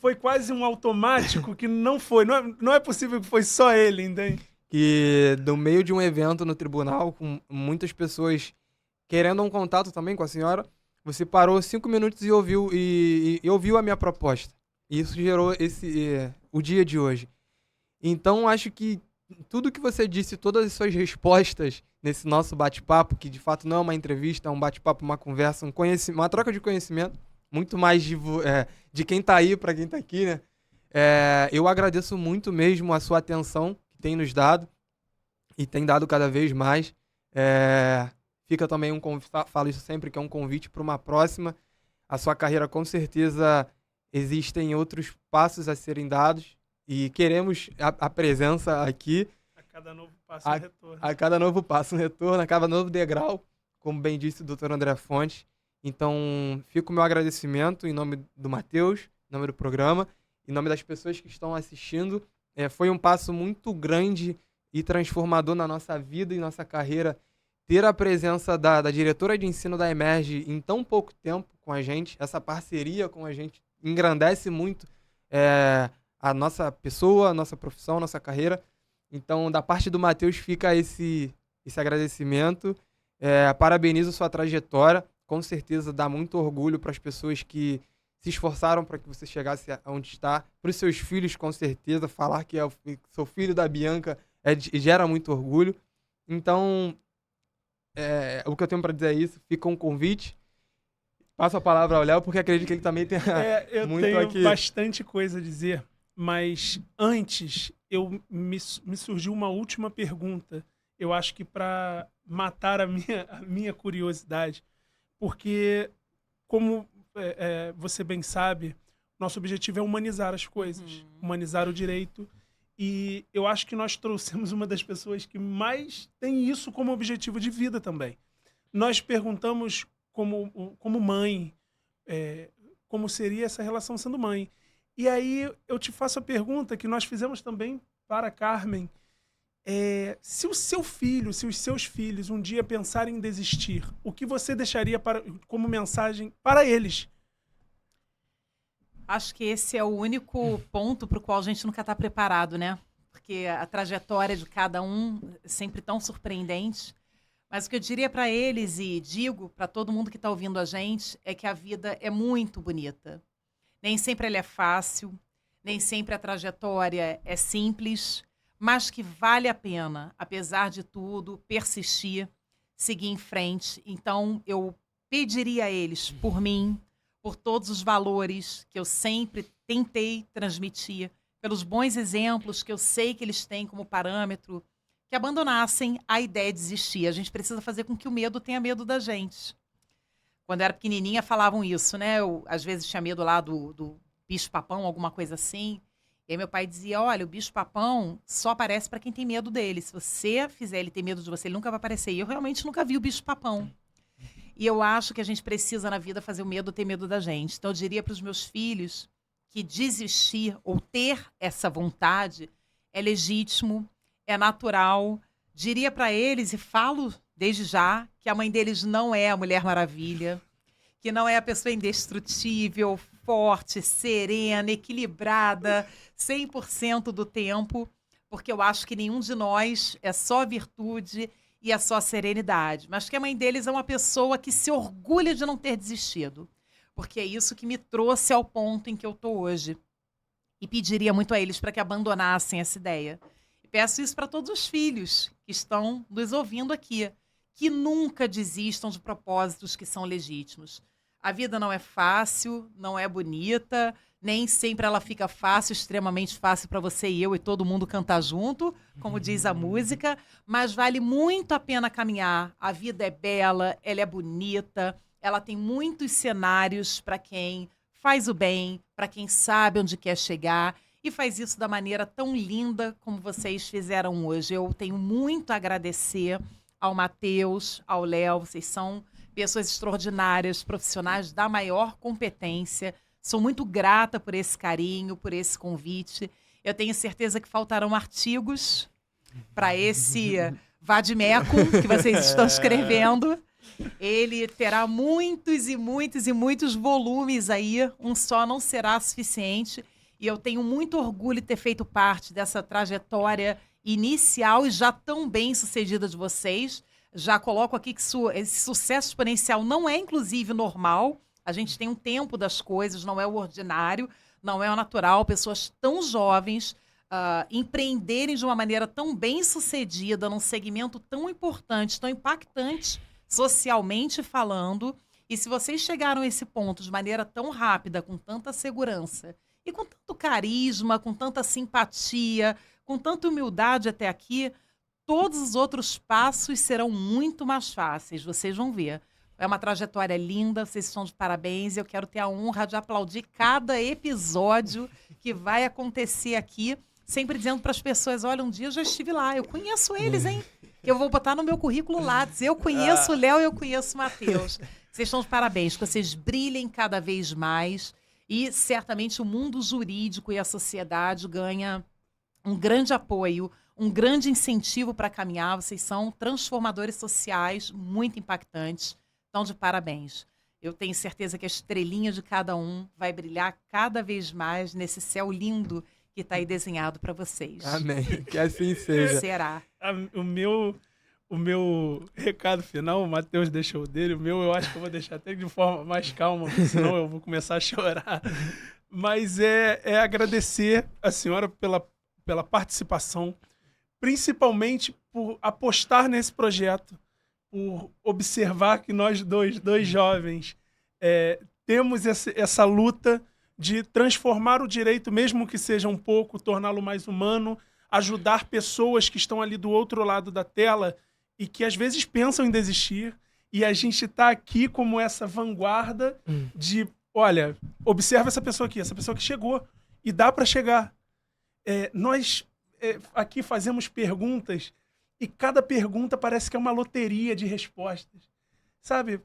S1: Foi quase um automático que não foi. Não é possível que foi só ele, entende?
S2: Que no meio de um evento no tribunal, com muitas pessoas querendo um contato também com a senhora, você parou 5 minutos e ouviu a minha proposta. E isso gerou o dia de hoje. Então, acho que tudo que você disse, todas as suas respostas nesse nosso bate-papo, que de fato não é uma entrevista, é um bate-papo, uma conversa, uma troca de conhecimento, muito mais de quem tá aí para quem tá aqui, né? Eu agradeço muito mesmo a sua atenção que tem nos dado e tem dado cada vez mais. Fica também falo isso sempre, que é um convite para uma próxima. A sua carreira, com certeza, existem outros passos a serem dados e queremos a presença aqui.
S1: Cada novo passo é retorno.
S2: A cada novo passo um retorno, a cada novo degrau, como bem disse o Dr. André Fontes. Então, fica o meu agradecimento em nome do Matheus, em nome do programa, em nome das pessoas que estão assistindo. Foi um passo muito grande e transformador na nossa vida e nossa carreira ter a presença da diretora de ensino da Emerge em tão pouco tempo com a gente. Essa parceria com a gente engrandece muito a nossa pessoa, a nossa profissão, a nossa carreira. Então, da parte do Matheus fica esse agradecimento. Parabenizo sua trajetória. Com certeza dá muito orgulho para as pessoas que se esforçaram para que você chegasse aonde está. Para os seus filhos, com certeza, falar que sou filho da Bianca gera muito orgulho. Então, o que eu tenho para dizer é isso. Fica um convite. Passo a palavra ao Léo, porque acredito que ele também tem muito
S1: tenho
S2: aqui.
S1: Bastante coisa a dizer, mas antes me surgiu uma última pergunta. Eu acho que para matar a minha curiosidade, porque, como você bem sabe, nosso objetivo é humanizar as coisas, humanizar o direito. E eu acho que nós trouxemos uma das pessoas que mais tem isso como objetivo de vida também. Nós perguntamos como mãe, como seria essa relação sendo mãe. E aí eu te faço a pergunta que nós fizemos também para a Carmen. Se o seu filho, se os seus filhos um dia pensarem em desistir, o que você deixaria como mensagem para eles?
S4: Acho que esse é o único ponto para o qual a gente nunca está preparado, né? Porque a trajetória de cada um é sempre tão surpreendente. Mas o que eu diria para eles e digo para todo mundo que está ouvindo a gente é que a vida é muito bonita. Nem sempre ela é fácil, nem sempre a trajetória é simples, mas que vale a pena, apesar de tudo, persistir, seguir em frente. Então, eu pediria a eles, por mim, por todos os valores que eu sempre tentei transmitir, pelos bons exemplos que eu sei que eles têm como parâmetro, que abandonassem a ideia de desistir. A gente precisa fazer com que o medo tenha medo da gente. Quando eu era pequenininha, falavam isso, né? Eu, às vezes, tinha medo lá do bicho-papão, alguma coisa assim. E aí meu pai dizia, olha, o bicho-papão só aparece para quem tem medo dele. Se você fizer ele ter medo de você, ele nunca vai aparecer. E eu realmente nunca vi o bicho-papão. E eu acho que a gente precisa, na vida, fazer o medo ter medo da gente. Então, eu diria para os meus filhos que desistir ou ter essa vontade é legítimo, é natural. Diria para eles, e falo desde já, que a mãe deles não é a Mulher Maravilha, que não é a pessoa indestrutível, forte, serena, equilibrada, 100% do tempo, porque eu acho que nenhum de nós é só virtude e é só serenidade. Mas que a mãe deles é uma pessoa que se orgulha de não ter desistido, porque é isso que me trouxe ao ponto em que eu estou hoje. E pediria muito a eles para que abandonassem essa ideia. E peço isso para todos os filhos que estão nos ouvindo aqui, que nunca desistam de propósitos que são legítimos. A vida não é fácil, não é bonita, nem sempre ela fica fácil, extremamente fácil para você e eu e todo mundo cantar junto, como diz a música, mas vale muito a pena caminhar. A vida é bela, ela é bonita, ela tem muitos cenários para quem faz o bem, para quem sabe onde quer chegar e faz isso da maneira tão linda como vocês fizeram hoje. Eu tenho muito a agradecer ao Matheus, ao Léo, vocês são pessoas extraordinárias, profissionais da maior competência. Sou muito grata por esse carinho, por esse convite. Eu tenho certeza que faltarão artigos para esse vademecum que vocês estão escrevendo. Ele terá muitos e muitos e muitos volumes aí. Um só não será suficiente. E eu tenho muito orgulho de ter feito parte dessa trajetória inicial e já tão bem sucedida de vocês. Já coloco aqui que esse sucesso exponencial não é, inclusive, normal. A gente tem um tempo das coisas, não é o ordinário, não é o natural. Pessoas tão jovens empreenderem de uma maneira tão bem sucedida, num segmento tão importante, tão impactante, socialmente falando. E se vocês chegaram a esse ponto de maneira tão rápida, com tanta segurança e com tanto carisma, com tanta simpatia, com tanta humildade até aqui, todos os outros passos serão muito mais fáceis, vocês vão ver. É uma trajetória linda, vocês estão de parabéns. Eu quero ter a honra de aplaudir cada episódio que vai acontecer aqui, sempre dizendo para as pessoas, olha, um dia eu já estive lá, eu conheço eles, hein? Eu vou botar no meu currículo Lattes. Eu conheço o Léo, eu conheço o Matheus. Vocês estão de parabéns, que vocês brilhem cada vez mais e certamente o mundo jurídico e a sociedade ganha um grande apoio, um grande incentivo para caminhar. Vocês são transformadores sociais muito impactantes. Então, de parabéns. Eu tenho certeza que a estrelinha de cada um vai brilhar cada vez mais nesse céu lindo que está aí desenhado para vocês.
S2: Amém. Que assim seja.
S4: Será.
S1: O meu recado final, o Matheus deixou o dele, o meu eu acho que eu vou deixar até de forma mais calma, porque senão eu vou começar a chorar. Mas é agradecer a senhora pela participação, principalmente por apostar nesse projeto, por observar que nós dois jovens, temos essa luta de transformar o direito, mesmo que seja um pouco, torná-lo mais humano, ajudar pessoas que estão ali do outro lado da tela e que às vezes pensam em desistir. E a gente está aqui como essa vanguarda de, olha, observa essa pessoa aqui, essa pessoa que chegou e dá para chegar. Nós aqui fazemos perguntas e cada pergunta parece que é uma loteria de respostas. Sabe?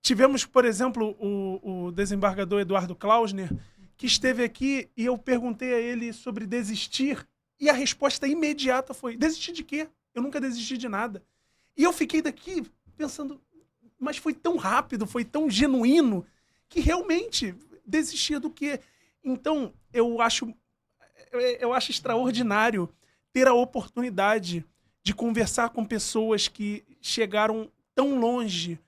S1: Tivemos, por exemplo, o desembargador Eduardo Klausner, que esteve aqui e eu perguntei a ele sobre desistir e a resposta imediata foi: desistir de quê? Eu nunca desisti de nada. E eu fiquei daqui pensando, mas foi tão rápido, foi tão genuíno, que realmente desistia do quê? Então, eu acho extraordinário ter a oportunidade de conversar com pessoas que chegaram tão longe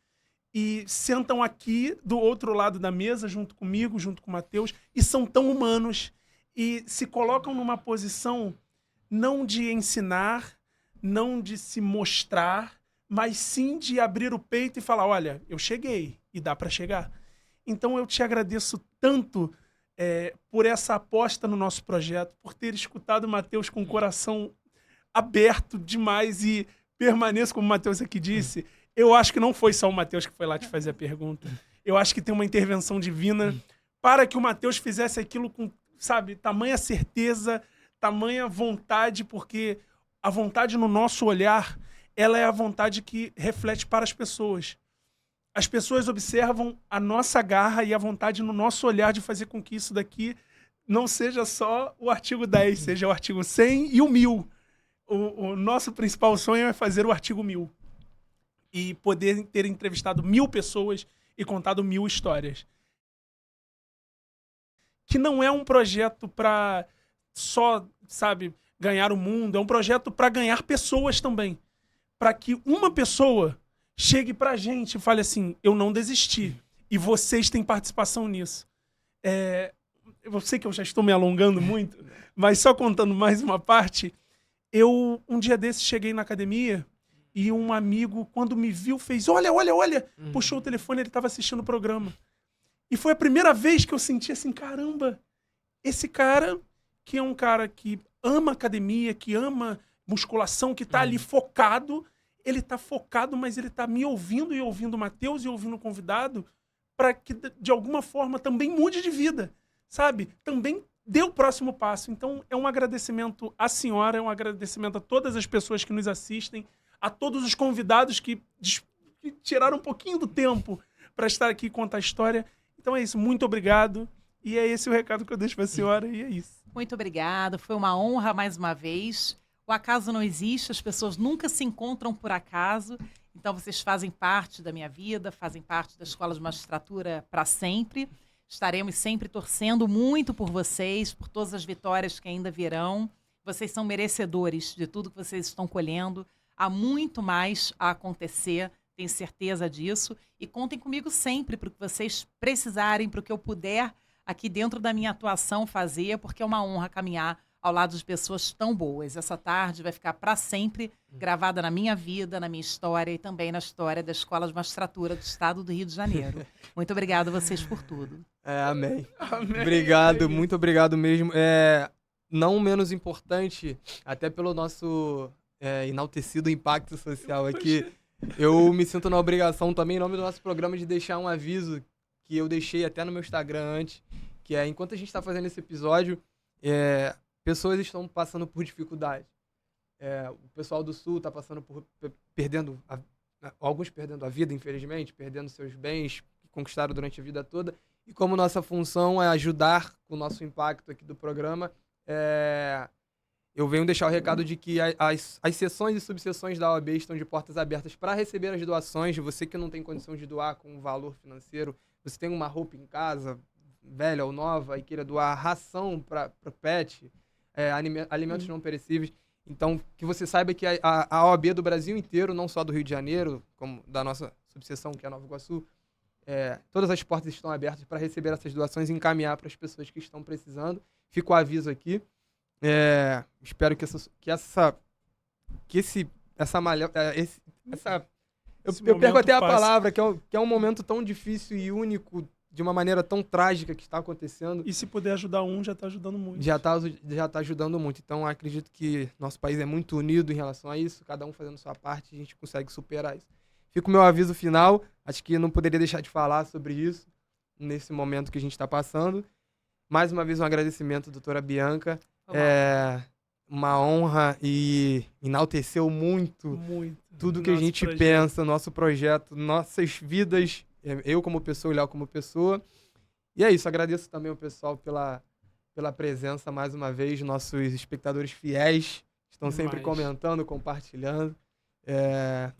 S1: e sentam aqui do outro lado da mesa, junto comigo, junto com o Matheus, e são tão humanos e se colocam numa posição não de ensinar, não de se mostrar, mas sim de abrir o peito e falar, olha, eu cheguei e dá para chegar. Então eu te agradeço tanto por essa aposta no nosso projeto, por ter escutado o Matheus com o coração aberto demais e permaneço, como o Matheus aqui disse. Eu acho que não foi só o Matheus que foi lá te fazer a pergunta. Eu acho que tem uma intervenção divina para que o Matheus fizesse aquilo com, sabe, tamanha certeza, tamanha vontade, porque a vontade no nosso olhar, ela é a vontade que reflete para as pessoas. As pessoas observam a nossa garra e a vontade no nosso olhar de fazer com que isso daqui não seja só o artigo 10, seja o artigo 100 e o 1000. O nosso principal sonho é fazer o artigo 1000. E poder ter entrevistado 1000 pessoas e contado 1000 histórias. Que não é um projeto para só, sabe, ganhar o mundo, é um projeto para ganhar pessoas também. Para que uma pessoa chegue pra gente e fale assim, eu não desisti. E vocês têm participação nisso. Eu sei que eu já estou me alongando muito, mas só contando mais uma parte, eu um dia desses cheguei na academia e um amigo, quando me viu, fez, olha, puxou o telefone, ele estava assistindo o programa. E foi a primeira vez que eu senti assim, caramba, esse cara, que é um cara que ama academia, que ama musculação, que tá ali focado, ele tá focado, mas ele tá me ouvindo e ouvindo o Matheus e ouvindo o convidado para que, de alguma forma, também mude de vida, sabe? Também dê o próximo passo. Então, é um agradecimento à senhora, é um agradecimento a todas as pessoas que nos assistem, a todos os convidados que tiraram um pouquinho do tempo para estar aqui e contar a história. Então é isso, muito obrigado. E é esse o recado que eu deixo para a senhora, e é isso.
S4: Muito obrigada, foi uma honra mais uma vez. O acaso não existe, as pessoas nunca se encontram por acaso. Então vocês fazem parte da minha vida, fazem parte da Escola de Magistratura para sempre. Estaremos sempre torcendo muito por vocês, por todas as vitórias que ainda virão. Vocês são merecedores de tudo que vocês estão colhendo. Há muito mais a acontecer, tenho certeza disso. E contem comigo sempre para o que vocês precisarem, para o que eu puder aqui dentro da minha atuação fazer, porque é uma honra caminhar ao lado de pessoas tão boas. Essa tarde vai ficar para sempre gravada na minha vida, na minha história e também na história da Escola de Magistratura do Estado do Rio de Janeiro. Muito obrigada a vocês por tudo.
S2: Amém.
S1: Amém.
S2: Obrigado, muito obrigado mesmo. Não menos importante, até pelo nosso enaltecido impacto social aqui, eu me sinto na obrigação também, em nome do nosso programa, de deixar um aviso que eu deixei até no meu Instagram antes, que é, enquanto a gente está fazendo esse episódio, pessoas estão passando por dificuldade. O pessoal do Sul está passando por alguns perdendo a vida, infelizmente, perdendo seus bens que conquistaram durante a vida toda. E como nossa função é ajudar com o nosso impacto aqui do programa, eu venho deixar o recado de que as seções e subseções da OAB estão de portas abertas para receber as doações. De você que não tem condição de doar com um valor financeiro, você tem uma roupa em casa, velha ou nova, e queira doar ração para o pet, alimentos não perecíveis. Então, que você saiba que a OAB do Brasil inteiro, não só do Rio de Janeiro, como da nossa subseção, que é a Nova Iguaçu, todas as portas estão abertas para receber essas doações e encaminhar para as pessoas que estão precisando. Fica o aviso aqui. Espero que eu perco até a palavra, que é um momento tão difícil e único, de uma maneira tão trágica que está acontecendo.
S1: E se puder ajudar um, já está ajudando muito.
S2: Já tá ajudando muito. Então, acredito que nosso país é muito unido em relação a isso, cada um fazendo sua parte, a gente consegue superar isso. Fica o meu aviso final, acho que não poderia deixar de falar sobre isso, nesse momento que a gente está passando. Mais uma vez, um agradecimento, doutora Bianca. Uma honra e enalteceu muito tudo que a gente pensa, nosso projeto, nossas vidas, eu como pessoa e Léo como pessoa. E é isso, agradeço também ao pessoal pela presença mais uma vez, nossos espectadores fiéis, estão sempre comentando, compartilhando.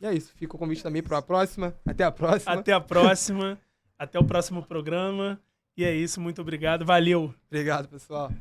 S2: E é isso, fica o convite também para a próxima. Até a próxima.
S1: Até a próxima, até o próximo programa. E é isso, muito obrigado, valeu.
S2: Obrigado, pessoal.